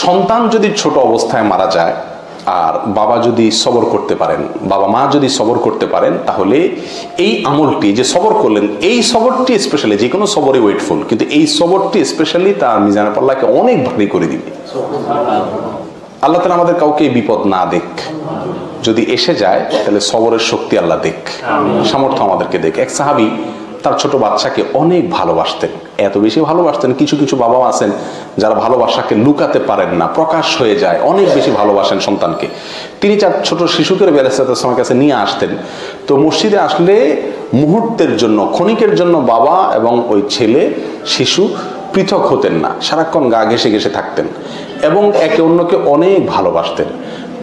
সন্তান যদি ছোট অবস্থায় মারা যায় আর বাবা যদি সবর করতে পারেন, বাবা মা যদি সবর করতে পারেন, তাহলে এই আমলটি যে সবর করলেন, এই সবরটি স্পেশালি, যে কোনো সবরে ওয়েটফুল, কিন্তু এই সবরটি স্পেশালি তার মিজানের পাল্লাকে অনেক ভারী করে দিবে। আল্লাহ তাআলা আমাদের কাউকে বিপদ না দেখ, যদি এসে যায় তাহলে সবরের শক্তি আল্লাহ দেখ, সামর্থ্য আমাদেরকে দেখ। এক সাহাবী তার ছোট বাচ্চাকে অনেক ভালোবাসতেন, এত বেশি ভালোবাসতেন, কিছু কিছু বাবাও আছেন যারা ভালোবাসাকে লুকাতে পারেন না, প্রকাশ হয়ে যায়, অনেক বেশি ভালোবাসেন সন্তানকে। তিনি তার ছোট শিশুকে নবী আলাইহিস সালামের কাছে নিয়ে আসতেন। তো মসজিদে আসলে মুহূর্তের জন্য, ক্ষণিকের জন্য বাবা এবং ওই ছেলে শিশু পৃথক হতেন না, সারাক্ষণ গা ঘেঁষে ঘেঁষে থাকতেন এবং একে অন্যকে অনেক ভালোবাসতেন।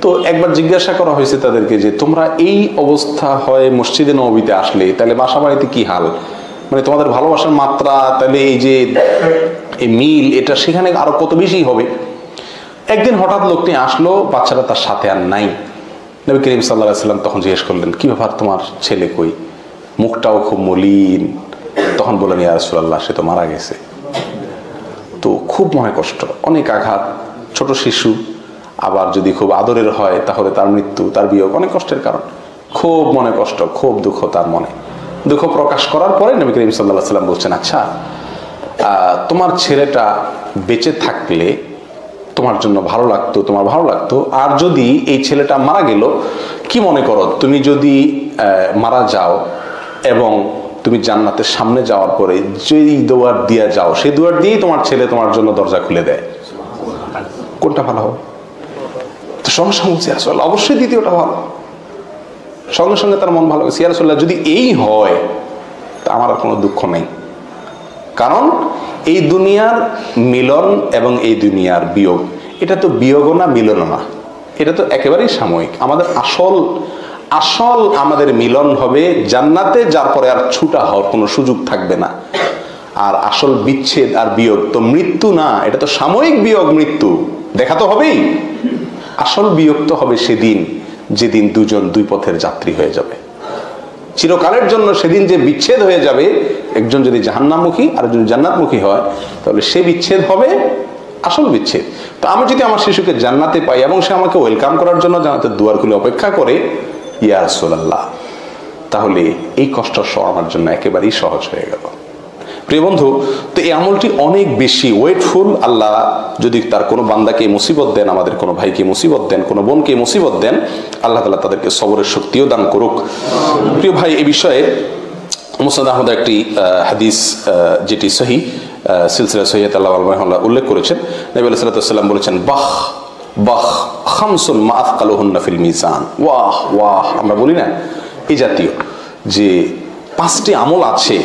তো একবার জিজ্ঞাসা করা হয়েছে তাদেরকে যে তোমরা এই অবস্থা হয় মসজিদে নববীতে আসলে, তাহলে বাসা বাড়িতে কি হাল, মানে তোমাদের ভালোবাসার মাত্রা, তাহলে এই যে এই মিল, এটা সেখানে আরো কত বেশি হবে। একদিন হঠাৎ লোকটি আসলো, বাচ্চাটা তার সাথে আর নাই। নবী করিম সাল্লাল্লাহু আলাইহি ওয়াসাল্লাম তখন জিজ্ঞেস করলেন, কি ব্যাপার, তোমার ছেলে কই, মুখটাও খুব মলিন। তখন বললেন, ইয়া রাসূলুল্লাহ, সে তো মারা গেছে। তো খুব মনে কষ্ট, অনেক আঘাত, ছোট শিশু, আবার যদি খুব আদরের হয় তাহলে তার মৃত্যু, তার বিয়োগ অনেক কষ্টের কারণ। খুব মনে কষ্ট, খুব দুঃখ তার মনে। দুঃখ প্রকাশ করার পরে নবী করিম সাল্লাল্লাহু আলাইহি ওয়াসাল্লাম বলছেন, আচ্ছা তোমার ছেলেটা বেঁচে থাকলে তোমার জন্য ভালো লাগতো, তোমার ভালো লাগতো, আর যদি এই ছেলেটা মারা গেল, কি মনে করো, তুমি যদি মারা যাও এবং তুমি জান্নাতের সামনে যাওয়ার পরে যেই দুয়ার দিয়ে যাও, সেই দুয়ার দিয়েই তোমার ছেলে তোমার জন্য দরজা খুলে দেয়, কোনটা ভালো হবে? তো সঙ্গে সঙ্গে বলছি, আসলে অবশ্যই দ্বিতীয়টা ভালো। সঙ্গে সঙ্গে তার মন ভালো হয়েছে, ইয়া রাসূলুল্লাহ, যদি এই হয় তা আমার আর কোনো দুঃখ নেই, কারণ এই দুনিয়ার মিলন এবং এই দুনিয়ার বিয়োগ, এটা তো বিয়োগও না, মিলনও না, এটা তো একেবারেই সাময়িক। আমাদের আসল আমাদের মিলন হবে জান্নাতে, যার পরে আর ছুটা হওয়ার কোনো সুযোগ থাকবে না। আর আসল বিচ্ছেদ আর বিয়োগ তো মৃত্যু না, এটা তো সাময়িক বিয়োগ, মৃত্যু দেখা তো হবেই। আসল বিয়োগ তো হবে সেদিন, যেদিন দুজন দুই পথের যাত্রী হয়ে যাবে চিরকালের জন্য। সেদিন যে বিচ্ছেদ হয়ে যাবে, একজন যদি জাহান্নামমুখী আর যদি জান্নাতমুখী হয়, তাহলে সে বিচ্ছেদ হবে আসল বিচ্ছেদ। তো আমি যদি আমার শিশুকে জান্নাতে পাই এবং সে আমাকে ওয়েলকাম করার জন্য জান্নাতের দুয়ার খুলে অপেক্ষা করে, ইয়া রাসূলুল্লাহ, তাহলে এই কষ্ট সহ আমার জন্য একেবারেই সহজ হয়ে গেল। প্রিয় বন্ধু, তো এই আমলটি অনেক বেশি ওয়েটফুল। আল্লাহ যদি তার কোনো বান্দাকে মুসিবত দেন, আমাদের কোনো ভাইকে মুসিবত দেন, কোনো বোনকে মুসিবত দেন, আল্লাহ তাআলা তাদেরকে সবরের শক্তিও দান করুক। প্রিয় ভাই, এই বিষয়ে মুসনাদ আহমদের একটি হাদিস, যেটি সহিহ সিলসিলা সহিহাত আল্লাহ উল্লেখ করেছেন, নবী আলাইহিস সালাতু ওয়াস সালাম বলেছেন, বাহ বাহ খামসুন মা আথকালুহুন্না ফিল মিজান। ওয়াহ ওয়াহ, আমরা বলি না এই জাতীয় যে 5টি আমল আছে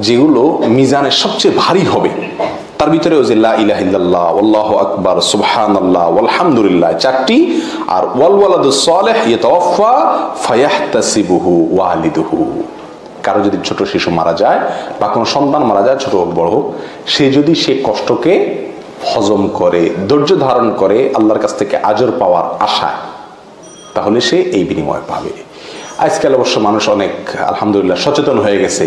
যেগুলো মিজানের সবচেয়ে ভারী হবে। তার ভিতরে ওই যে লা ইলাহা ইল্লাল্লাহ, আল্লাহু আকবার, সুবহানাল্লাহ, আলহামদুলিল্লাহ 4টি, আর ওয়াল ওয়ালাদুস সালিহ ইয়াতাওয়াফা ফায়াহতাসিবুহু ওয়ালিদুহু। কারো যদি ছোট শিশু মারা যায় বা কোনো সন্তান মারা যায়, ছোট হোক বড় হোক, সে যদি সে কষ্টকে হজম করে, ধৈর্য ধারণ করে, আল্লাহর কাছ থেকে আজর পাওয়ার আশায়, তাহলে সে এই বিনিময় পাবে। আজকাল অবশ্য মানুষ অনেক আলহামদুলিল্লাহ সচেতন হয়ে গেছে।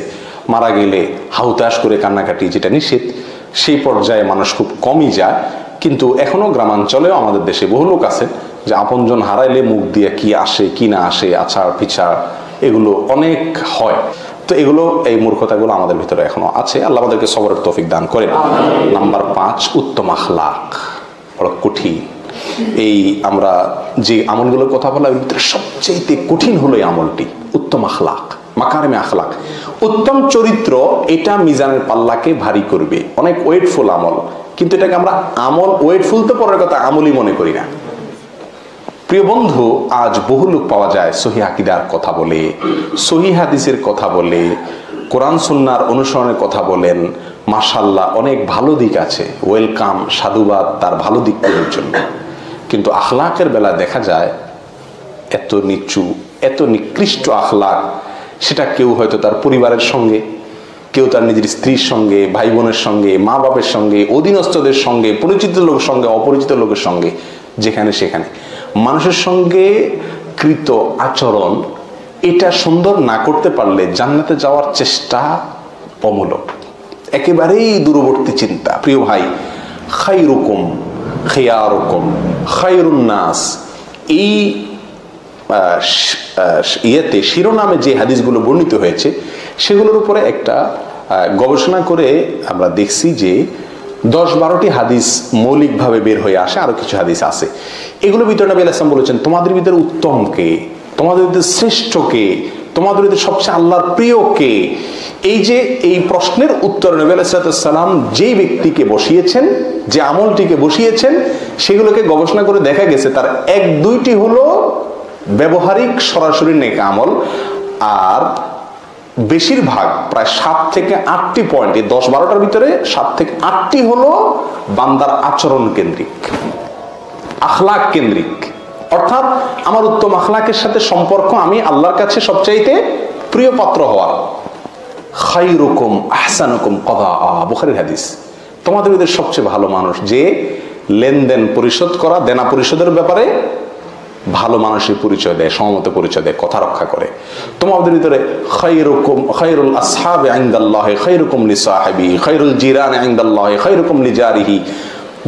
মারা গেলে হাহুতাশ করে কান্নাকাটি, যেটা নিষেধ, সেই পর্যায়ে মানুষ খুব কমই যায়। কিন্তু এখনো গ্রামাঞ্চলেও আমাদের দেশে বহু লোক আছে যে আপনজন হারাইলে মুখ দিয়ে কি আসে কি না আসে, আছাড় পিছাড়, এগুলো অনেক হয়। তো এগুলো, এই মূর্খতাগুলো আমাদের ভিতরে এখনো আছে। আল্লাহ আমাদেরকে সবরের তৌফিক দান করেন। নাম্বার 5, উত্তম আখলাক। বড় কঠিন এই, আমরা যে আমলগুলোর কথা বলা, এর ভিতরে সবচেয়ে কঠিন হলো এই আমলটি, উত্তম আখলাক, মাকারিমে আখলাক, উত্তম চরিত্র। এটা মিজানের পাল্লাকে ভারী করবে। অনেক ওয়েটফুল আমল, কিন্তু এটাকে আমরা আমল, ওয়েটফুল তো পরের কথা, আমলই মনে করি না। প্রিয় বন্ধু, আজ বহু লোক পাওয়া যায় সহিহ আকীদার কথা বলে, সহিহ হাদিসের কথা বলে, কোরআন সুন্নাহর অনুসরণের কথা বলেন। মাশাআল্লাহ, অনেক ভালো দিক আছে, ওয়েলকাম, সাধুবাদ তার ভালো দিকগুলোর জন্য। কিন্তু আখলাকের বেলা দেখা যায় এত নিচু, এত নিকৃষ্ট আখলাক, সেটা কেউ হয়তো তার পরিবারের সঙ্গে, কেউ তার নিজের স্ত্রীর সঙ্গে, ভাই বোনের সঙ্গে, মা বাপের সঙ্গে, অধীনস্থদের সঙ্গে, পরিচিত লোকের সঙ্গে, অপরিচিত লোকের সঙ্গে, যেখানে সেখানে মানুষের সঙ্গে কৃত আচরণ, এটা সুন্দর না করতে পারলে জান্নাতে যাওয়ার চেষ্টা অমূলক, একেবারেই দূরবর্তী চিন্তা। প্রিয় ভাই, খায়রুকুম খিয়ারুকুম খায়রুন নাস, এই ইয়েতে শিরোনামে যে হাদিসগুলো বর্ণিত হয়েছে, সেগুলোর উপরে একটা গবেষণা করে আমরা দেখছি যে 10-12টি হাদিস মৌলিকভাবে বের হয়ে আসে, আরো কিছু হাদিস আছে। এগুলোর ভিতরে নবী আলাইহিস সালাম বলেছেন, তোমাদের ভিতরে উত্তম কে, তোমাদের ভিতরে শ্রেষ্ঠ কে, তোমাদের ভিতরে সবচেয়ে আল্লাহর প্রিয় কে? এই যে এই প্রশ্নের উত্তর নবী আলাইহিস সালাম যেই ব্যক্তিকে বসিয়েছেন, যে আমলটিকে বসিয়েছেন, সেগুলোকে গবেষণা করে দেখা গেছে তার 1-2টি হলো ব্যবহারিক সরাসরি নেক আমল, আর বেশিরভাগ প্রায় 7 থেকে 8টি পয়েন্ট, এই 10-12টার ভিতরে 7 থেকে 8টি হলো বান্দার আচরণ কেন্দ্রিক, আখলাক কেন্দ্রিক। অর্থাৎ আমার উত্তম আখলাকের সাথে সম্পর্ক, আমি আল্লাহর কাছে সবচাইতে প্রিয় পাত্র হওয়া। খায়রুকুম আহসানুকুম কদাআ, বুখারীর হাদিস। তোমাদের ভিতরে সবচেয়ে ভালো মানুষ যে লেনদেন পরিশোধ করা, দেনা পরিশোধের ব্যাপারে ভালো মানুষের পরিচয় দেয়, সমমত পরিচয় দেয়, কথা রক্ষা করে। তোমাদের ভিতরে খায়রুকুম খায়রুল আসহাবি ইনদাল্লাহি খায়রুকুম লিসাহিবিহি খায়রুল জিরানি ইনদাল্লাহি খায়রুকুম লিজারিহি।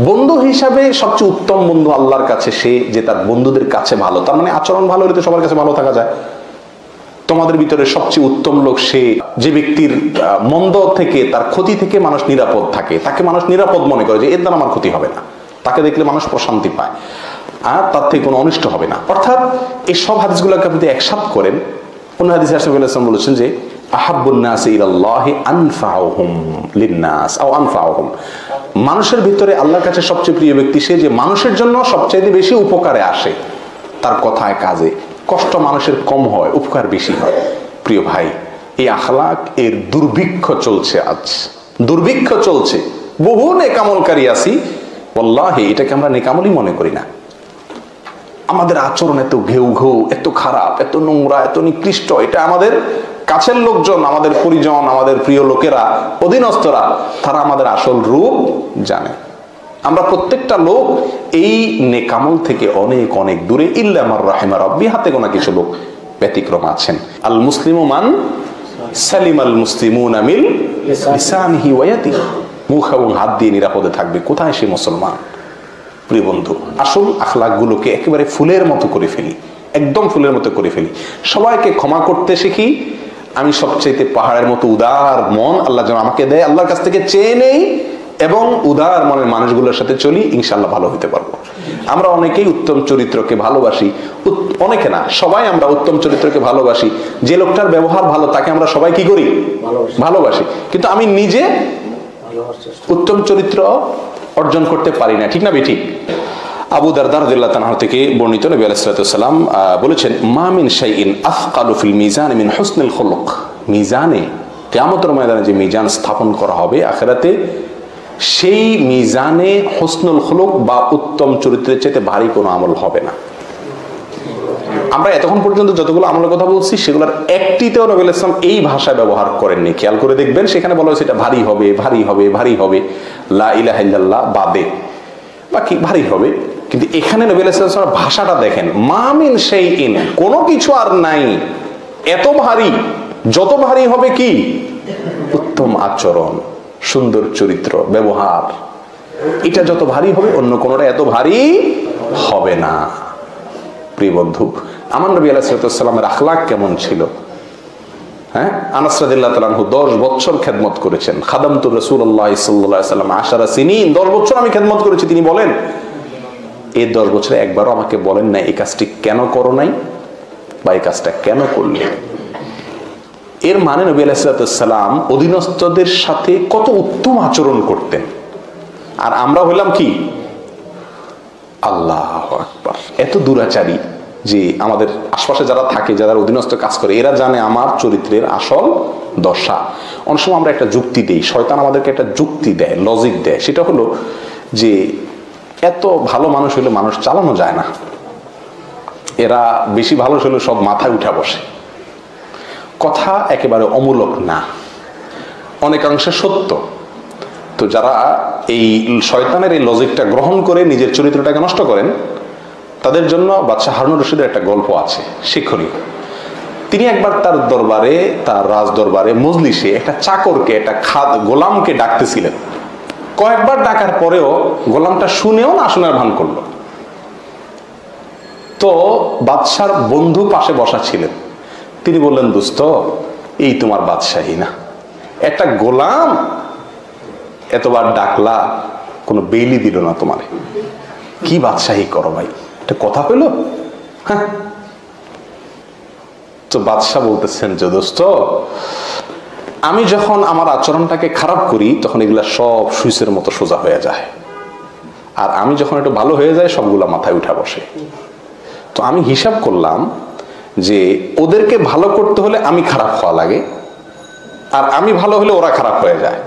বন্ধু হিসাবে সবচেয়ে উত্তম বন্ধু আল্লাহর কাছে সে যে তার বন্ধুদের কাছে ভালো। তার মানে আচরণ ভালো হলে তো সবার কাছে ভালো থাকা যায়। তোমাদের ভিতরে সবচেয়ে উত্তম লোক সে যে ব্যক্তির মন্দ থেকে, তার ক্ষতি থেকে মানুষ নিরাপদ থাকে, তাকে মানুষ নিরাপদ মনে করে যে এর দ্বারা আমার ক্ষতি হবে না, তাকে দেখলে মানুষ প্রশান্তি পায় আর তার থেকে কোনো অনিষ্ট হবে না। অর্থাৎ এই সব হাদিসগুলোকে আপনি একসাথ করেন। অন্য হাদিসে রাসূলুল্লাহ সাল্লাল্লাহু আলাইহি ওয়াসাল্লাম বলেছেন যে আহাব্বুন নাসি ইলাল্লাহি আনফাউহুম লিন-নাস আও আনফাউহুম, মানুষের ভিতরে আল্লাহর কাছে সবচেয়ে প্রিয় ব্যক্তি সে যে মানুষের জন্য সবচেয়ে বেশি উপকারে আসে, তার কথায় কাজে কষ্ট মানুষের কম হয়, উপকার বেশি হয়। প্রিয় ভাই, এই আখলাক এর দুর্ভিক্ষ চলছে, আজ দুর্ভিক্ষ চলছে। বহু নেকামলকারী আছি, ওয়াল্লাহি এটাকে আমরা নেকামলই মনে করি না। আমাদের আচরণ এত ঘেউ ঘেউ, এত খারাপ, এত নোংরা, এত নিকৃষ্ট, এটা আমাদের কাছের লোকজন, আমাদের পরিজন, আমাদের প্রিয় লোকেরা, অধীনস্থরা, তারা আমাদের আসল রূপ জানে। আমরা প্রত্যেকটা লোক এই নেকামল থেকে অনেক অনেক দূরে, ইল্লা মান রাহিমা রাব্বি, হাতে গোনা কিছু লোক ব্যতিক্রম আছেন। আল মুসলিমু মান সালিমাল মুসলিমুনা মিন লিসানিহি ওয়া ইয়াদিহি, মুখ এবং হাত দিয়ে নিরাপদে থাকবে। কোথায় সে মুসলমান? প্রিয় বন্ধু, আসল আখলাকগুলোকে একেবারে ফুলের মতো করে ফেলি, একদম ফুলের মতো করে ফেলি। সবাইকে ক্ষমা করতে শিখি। আমি সবচাইতে পাহাড়ের মতো উদার মন আল্লাহ যেন আমাকে দেয়, আল্লাহর কাছ থেকে চেয়ে নেই এবং উদার মনের মানুষগুলোর সাথে চলি, ইনশাআল্লাহ ভালো হতে পারবো। আমরা অনেকেই উত্তম চরিত্রকে ভালোবাসি, অনেকে না, সবাই আমরা উত্তম চরিত্রকে ভালোবাসি। যে লোকটার ব্যবহার ভালো তাকে আমরা সবাই কি করি? ভালোবাসি। কিন্তু আমি নিজে উত্তম চরিত্র অর্জন করতে পারি না, ঠিক না বেঠিক? আবু দারদা রাদিয়াল্লাহু তাআলা থেকে বর্ণিত, নবী আলাইহিস সালাম বলেছেন, মা মিন শাইইন আথকালু ফিল মিজান মিন হুসনিল খুলুক। মিজানে, কিয়ামতের ময়দানে যে মিজান স্থাপন করা হবে আখিরাতে, সেই মিজানে হুসনুল খুলুক বা উত্তম চরিত্রের চাইতে ভারী কোনো আমল হবে না। আমরা এতক্ষণ পর্যন্ত যতগুলো আমলের কথা বলছি সেগুলোর একটিতেও নবী আলাইহিস সালাম এই ভাষা ব্যবহার করেননি। খেয়াল করে দেখবেন, সেখানে বলা হয়েছে এটা ভারী হবে, ভারী হবে, ভারী হবে, লা ইলাহা ইল্লাল্লাহ বাদে বাকি ভারী হবে। কিন্তু এখানে নবী আলাইহিস সালাম ভাষাটা দেখেন, মা মিন শাইইন, কোনো কিছু আর নাই এত ভারী, যত ভারী হবে কি? উত্তম আচরণ, সুন্দর চরিত্র, ব্যবহার, এটা যত ভারী হবে অন্য কোনোটা এত ভারী হবে না। প্রিয় বন্ধু, আমার নবী আলাইহিস সালামের আখলাক কেমন ছিল? হ্যাঁ, আনাস রাদিয়াল্লাহু তাআলা আনহু 10 বছর খেদমত করেছেন। খাদামতু রাসূলুল্লাহ সাল্লাল্লাহু আলাইহি ওয়াসাল্লাম 10 সিনিন, 10 বছর আমি খেদমত করেছি। তিনি বলেন, এই 10 বছরে একবারও আমাকে বলেন না এই কাজটি কেন করো নাই বা এই কাজটা কেন করলে। এর মানে নবী আলাইহিস সালাম অধীনস্থদের সাথে কত উত্তম আচরণ করতেন। আর আমরা হইলাম কি? আল্লাহু আকবার, এত দুরাচারী যে আমাদের আশপাশে যারা থাকে, যারা অধীনস্থ কাজ করে, এরা জানে আমার চরিত্রের আসল দশা। অনেক সময় আমরা একটা যুক্তি দেই, শয়তান আমাদেরকে একটা যুক্তি দেয়, লজিক দেয়। সেটা হলো যে এত ভালো মানুষ হলে মানুষ চালানো যায় না, এরা বেশি ভালো হলে সব মাথায় উঠা বসে। কথা একেবারে অমূলক না, অনেকাংশে সত্য। তো যারা এই শয়তানের এই লজিকটা গ্রহণ করে নিজের চরিত্রটাকে নষ্ট করেন, তাদের জন্য বাদশাহ হারুনুর রশিদের একটা গল্প আছে শিক্ষণীয়। তিনি একবার তার দরবারে, তার রাজ দরবারে মজলিসে একটা চাকরকে, একটা গোলামকে ডাকতেছিলেন। কয়েকবার ডাকার পরেও গোলামটা শুনেও না শোনার ভান করলো। তো বাদশার বন্ধু পাশে বসা ছিলেন, তিনি বললেন, দোস্ত, এই তোমার বাদশাহী না, একটা গোলাম এতবার ডাকলা, কোনো বেইলি দিল না তোমারে, কি বাদশাহী করো ভাই, এটা কথা হইল? হ্যাঁ। তো বাদশাহ বলতেছেন যে দোস্ত, আমি যখন আমার আচরণটাকে খারাপ করি তখন এগুলা সব সুইচের মতো সোজা হয়ে যায়, আর আমি যখন একটু ভালো হয়ে যায় সবগুলা মাথায় উঠা বসে। তো আমি হিসাব করলাম যে ওদেরকে ভালো করতে হলে আমি খারাপ হওয়া লাগে, আর আমি ভালো হলে ওরা খারাপ হয়ে যায়।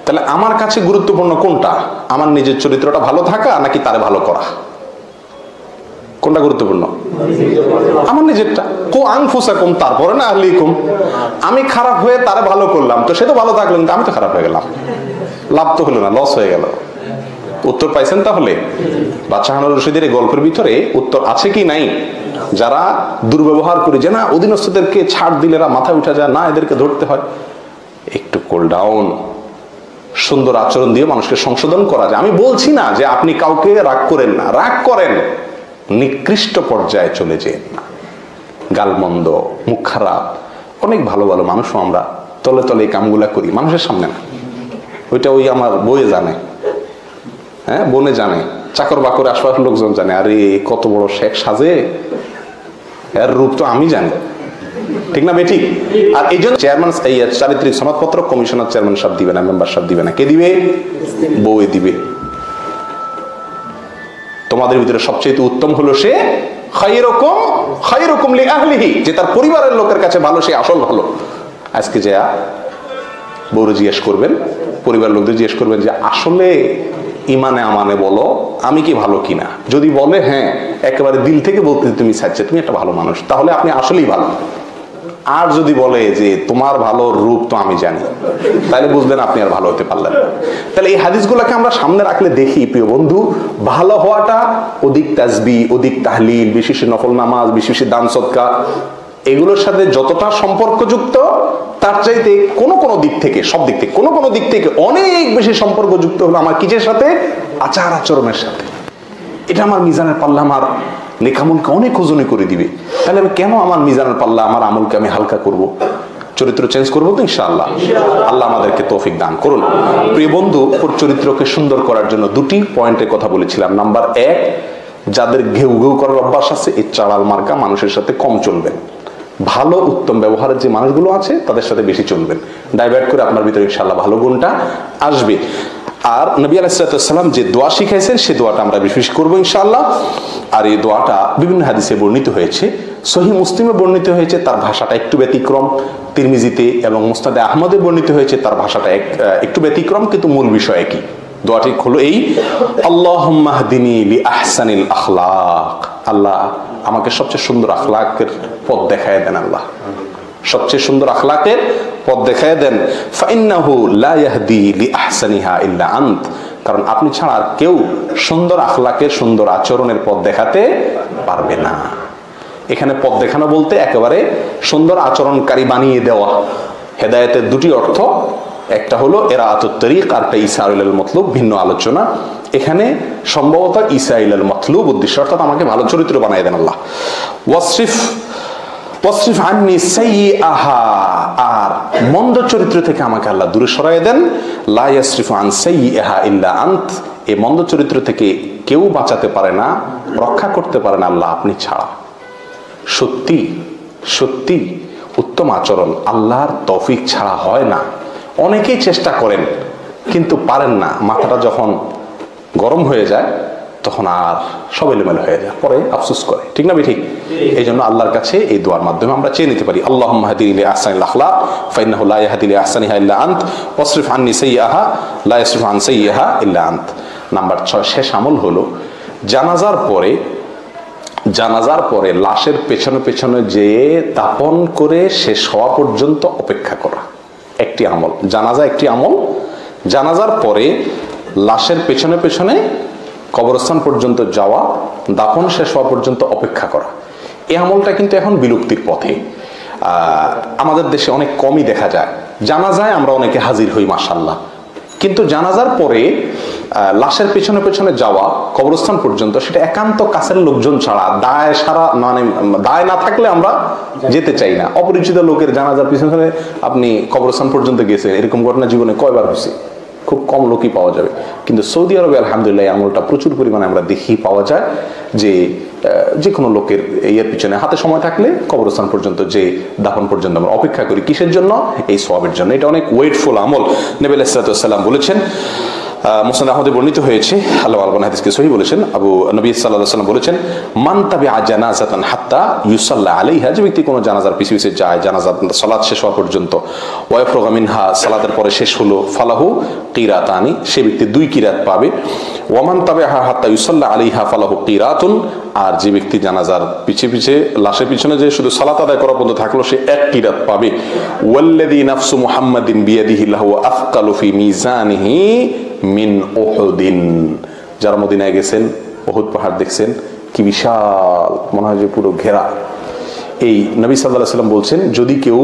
তাহলে আমার কাছে গুরুত্বপূর্ণ কোনটা? আমার নিজের চরিত্রটা ভালো থাকা নাকি তারে ভালো করা? কোনটা গুরুত্বপূর্ণ? আমার নিজেরটা। কো আনফুসাকুম, তারপরে না আহলিকুম। আমি খারাপ হয়ে তারে ভালো করলাম, তো সে তো ভালো থাকলো, কিন্তু আমি তো খারাপ হয়ে গেলাম, লাভ তো হলো না, লস হয়ে গেল। উত্তর পাইছেন? তাহলে বাদশাহ হারুন রশিদের এই গল্পের ভিতরে উত্তর আছে কি নাই? যারা দুর্ব্যবহার করে যে না অধীনস্থদেরকে ছাড় দিলে এরা মাথায় উঠা যায়, না এদেরকে ধরতে হয়, একটু কুল ডাউন, সুন্দর আচরণ দিয়ে মানুষকে সংশোধন করা যায়। আমি বলছি না যে আপনি কাউকে রাগ করেন না, রাগ করেন, নিকৃষ্ট পর্যায়ে চলে যেন না। গালমন্দ, মুখ খারাপ, অনেক ভালো ভালো মানুষও আমরা তলে তলে এই কামগুলা করি, মানুষের সামনে না। ওইটা ওই আমার বইয়ে জানে, হ্যাঁ বোনে জানে, চাকর বাকর আশপাশের লোকজন জানে, আরে কত বড় শেখ সাজে, এর রূপ তো আমি জানি, ঠিক না বেঠিক? আর এই জন্য চেয়ারম্যান এই চারিত্রিক সনদপত্র কমিশনার চেয়ারম্যান সাহেব দিবে না, মেম্বার সাহেব দিবে না, কে দিবে? বউয়ে দিবে। তোমাদের ভিতরে সবচেয়ে উত্তম হলো সে খায়রুকুম খায়রুকুম লিআহলিহি, যে তার পরিবারের লোকের কাছে ভালো, সে আসল ভালো। আজকে যে বউরে জিজ্ঞেস করবেন, পরিবার লোকদের জিজ্ঞেস করবেন যে আসলে ইমানে আমানে বলো আমি কি ভালো কিনা। যদি বলে হ্যাঁ, একেবারে দিল থেকে বলতে তুমি চাইছে তুমি একটা ভালো মানুষ, তাহলে আপনি আসলেই ভালো। আর যদি বলে যে তোমার ভালো রূপ তো আমি জানি, তাহলে বুঝলেন আপনি আর ভালো হতে পারলেন না। তাহলে এই হাদিসগুলোকে আমরা সামনে রাখলে দেখি, প্রিয় বন্ধু, ভালো হওয়াটা অধিক তাসবিহ, অধিক তাহলিল, বিশেষ নফল নামাজ, বিশেষ দান সদকা, এগুলোর সাথে যতটা সম্পর্কযুক্ত, তার চাইতে কোনো কোনো দিক থেকে, সব দিক থেকে কোনো কোনো দিক থেকে অনেক বেশি সম্পর্কযুক্ত হলো আমার কিসের সাথে? আচার আচরণের সাথে। এটা আমার মিজানের পাল্লা আমার নেকামলকে অনেক ওজনে করে দিবে। তাহলে আমি কেন আমার মিজানের পাল্লা, আমার আমলকে আমি হালকা করব? চরিত্র চেঞ্জ করবো তো ইনশাআল্লাহ। আল্লাহ আমাদেরকে তৌফিক দান করুন। প্রিয় বন্ধু, চরিত্রকে সুন্দর করার জন্য দুটি পয়েন্টের কথা বলেছিলাম। নাম্বার 1, যাদের ঘেউ ঘেউ করার অভ্যাস আছে, এই চালাল মার্কা মানুষের সাথে কম চলবেন। ভালো উত্তম ব্যবহারের যে মানুষগুলো আছে তাদের সাথে বেশি চলবেন। ডাইভার্ট করে আপনার ভিতরে ইনশাআল্লাহ ভালো গুণটা আসবে। আর নবী আলাইহিস সালাম যে দোয়া শিখাইছেন সেই দোয়াটা আমরা বিশেষ করবো ইনশাআল্লাহ। আর এই দোয়াটা বিভিন্ন হাদিসে বর্ণিত হয়েছে, সহিহ মুসলিমে বর্ণিত হয়েছে, তার ভাষাটা একটু ব্যতিক্রম, তিরমিজিতে এবং মুসনাদে আহমদে বর্ণিত হয়েছে, তার ভাষাটা একটু ব্যতিক্রম, কিন্তু মূল বিষয় একই। দোয়াটি হলো এই, আল্লাহুম্মা হদিনি লি আহসানিল আখলাক। আল্লাহ আমাকে সবচেয়ে সুন্দর আখলাকের পথ দেখায় দেন, আল্লাহ সবচেয়ে সুন্দর আখলাকের পথ দেখায় দেন। ফাইন্নাহু লা ইয়াহদি লি আহসানিহা ইল্লা আনত, কারণ আপনি ছাড়া আর কেউ সুন্দর আখলাকের, সুন্দর আচরণের পথ দেখাতে পারবে না। এখানে পথ দেখানো বলতে একেবারে সুন্দর আচরণকারী বানিয়ে দেওয়া। হেদায়েতের দুটি অর্থ, একটা হলো ইরাআতুত তরিক, আর একটা ইসাইলুল মতলুব, ভিন্ন আলোচনা। এখানে সম্ভবত ইসাইলুল মতলুব উদ্দেশ্য, অর্থাৎ আমাকে ভালো চরিত্র বানিয়ে দেন আল্লাহ। ওয়াসরিফ আন্নি সাইয়্যাহা, আর মন্দ চরিত্র থেকে আমাকে আল্লাহ দূরে সরাই দেন। লা ইয়াসরিফু আন সাইয়্যাহা ইল্লা আনত, এই মন্দ চরিত্র থেকে কেউ বাঁচাতে পারে না, রক্ষা করতে পারে না আল্লাহ আপনি ছাড়া। সত্যি সত্যি উত্তম আচরণ আল্লাহর তৌফিক ছাড়া হয় না। অনেকেই চেষ্টা করেন কিন্তু পারেন না, মাথাটা যখন গরম হয়ে যায় তখন আর সব এলোমেলো হয়ে যায়, পরে আফসোস করে, ঠিক না ঠিক? এই জন্য আল্লাহর কাছে এই দোয়ার মাধ্যমে আমরা চেয়ে নিতে পারি, আল্লাহুম্মা হদিনি লি আহসানিল আখলাক ফাইন্নাহু লা ইয়াহদি লি আহসানিহা ইল্লা আনত ওয়াসরিফ আন্নি সাইয়্যাহা লা ইয়াসরিফু আন সাইয়্যাহা ইল্লা আনত। নাম্বার 6, শেষ আমল হলো জানাজার পরে লাশের পেছনে পেছনে যেয়ে দাফন করে শেষ হওয়া পর্যন্ত অপেক্ষা করা। একটি আমল, জানাজা একটি আমল। জানাজার পরে লাশের পেছনে পেছনে কবরস্থান পর্যন্ত যাওয়া, দাফন শেষ হওয়া পর্যন্ত অপেক্ষা করা। এই আমলটা কিন্তু এখন বিলুপ্তির পথে। আমাদের দেশে অনেক কমই দেখা যায়। জানাজায় আমরা অনেকে হাজির হই মাশাআল্লাহ, কিন্তু জানাজার পরে লাশের পেছনে পেছনে যাওয়া কবরস্থান পর্যন্ত, সেটা একান্ত কাছের লোকজন ছাড়া, দায় না থাকলে আমরা যেতে চাই না। অপরিচিত লোকের জানাজার পিছনে আপনি কবরস্থান পর্যন্ত গেছেন, এরকম ঘটনা জীবনে কয়বার হয়েছে? খুব কম লোকই পাওয়া যাবে। কিন্তু সৌদি আরবে আলহামদুলিল্লাহ আমলটা প্রচুর পরিমাণে আমরা দেখি পাওয়া যায়, যে কোনো লোকের এর পিছনে হাতে সময় থাকলে কবরস্থান পর্যন্ত যে দাফন পর্যন্ত আমরা অপেক্ষা করি। কিসের জন্য? এই সওয়াবের জন্য। এটা অনেক ওয়েটফুল আমল। নবী আলাইহিস সালাম বলেছেন, মুসনাদ আহমদে বর্ণিত হয়েছে, আল্লাহ আলবানী হাদিসকে সহিহ বলেছেন, নবী সাল্লাল্লাহু আলাইহি ওয়াসাল্লাম বলেছেন, মান তাবিআ জানাজাতান হাত্তা ইউসাল্লা আলাইহা, যে ব্যক্তি কোনো জানাজার পিছে পিছে যায়, জানাজার সালাত শেষ হওয়া পর্যন্ত, ওয়াফরগা মিনহা, সালাতের পরে শেষ হলো, ফালাহু কিরাতানি, সে ব্যক্তি 2 কিরাত পাবে। ওয়ামান তাবিআহা হাত্তা ইউসাল্লা আলাইহা ফালাহু কিরাতুন, আর যে ব্যক্তি জানাজার পিছে পিছে লাশের পিছনে যে শুধু সালাত আদায় করা পর্যন্ত থাকলো, সে 1 কিরাত পাবে। ওয়াল্লাযী নাফসু মুহাম্মাদিন বিয়াদিহি লাহু আফকালু ফি মিজানিহি মিন উহুদিন। যারা মদিনায় গেছেন, উহুদ পাহাড় দেখছেন, কি বিশাল, মনে হয় যে পুরো ঘেরা। এই নবী সাল্লাল্লাহু আলাইহি ওয়াসাল্লাম বলছেন, যদি কেউ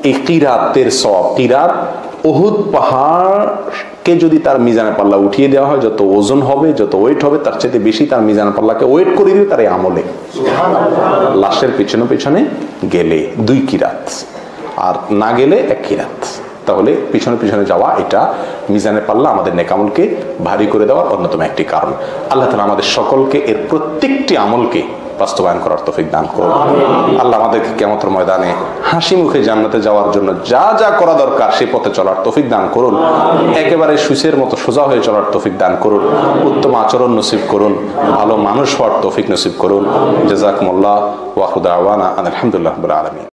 এই কিরাতের সওয়াব, কিরাত উহুদ পাহাড়কে যদি তার মিজানের পাল্লা উঠিয়ে দেওয়া হয়, যত ওজন হবে, যত ওয়েট হবে, তার চাইতে বেশি তার মিজানের পাল্লাকে ওয়েট করে দিবে তার এই আমলে। লাশের পিছনে পিছনে গেলে 2 কিরাত, আর না গেলে 1 কিরাত। তাহলে পিছনে পিছনে যাওয়া এটা মিজানের পাল্লা আমাদের নেক আমলকে ভারী করে দেওয়ার অন্যতম একটি কারণ। আল্লাহ তাআলা আমাদের সকলকে এর প্রত্যেকটি আমলকে বাস্তবায়ন করার তৌফিক দান করুন। আল্লাহ আমাদেরকে কিয়ামতের ময়দানে হাসি মুখে জান্নাতে যাওয়ার জন্য যা যা করা দরকার সেই পথে চলার তৌফিক দান করুন। একেবারে সুসের মতো সোজা হয়ে চলার তৌফিক দান করুন। উত্তম আচরণ নসিব করুন। ভালো মানুষ হওয়ার তৌফিক নসিব করুন। জাযাকুমুল্লাহ ওয়া আখিরু দাওয়ানা আলহামদুলিল্লাহি রাব্বিল আলামিন।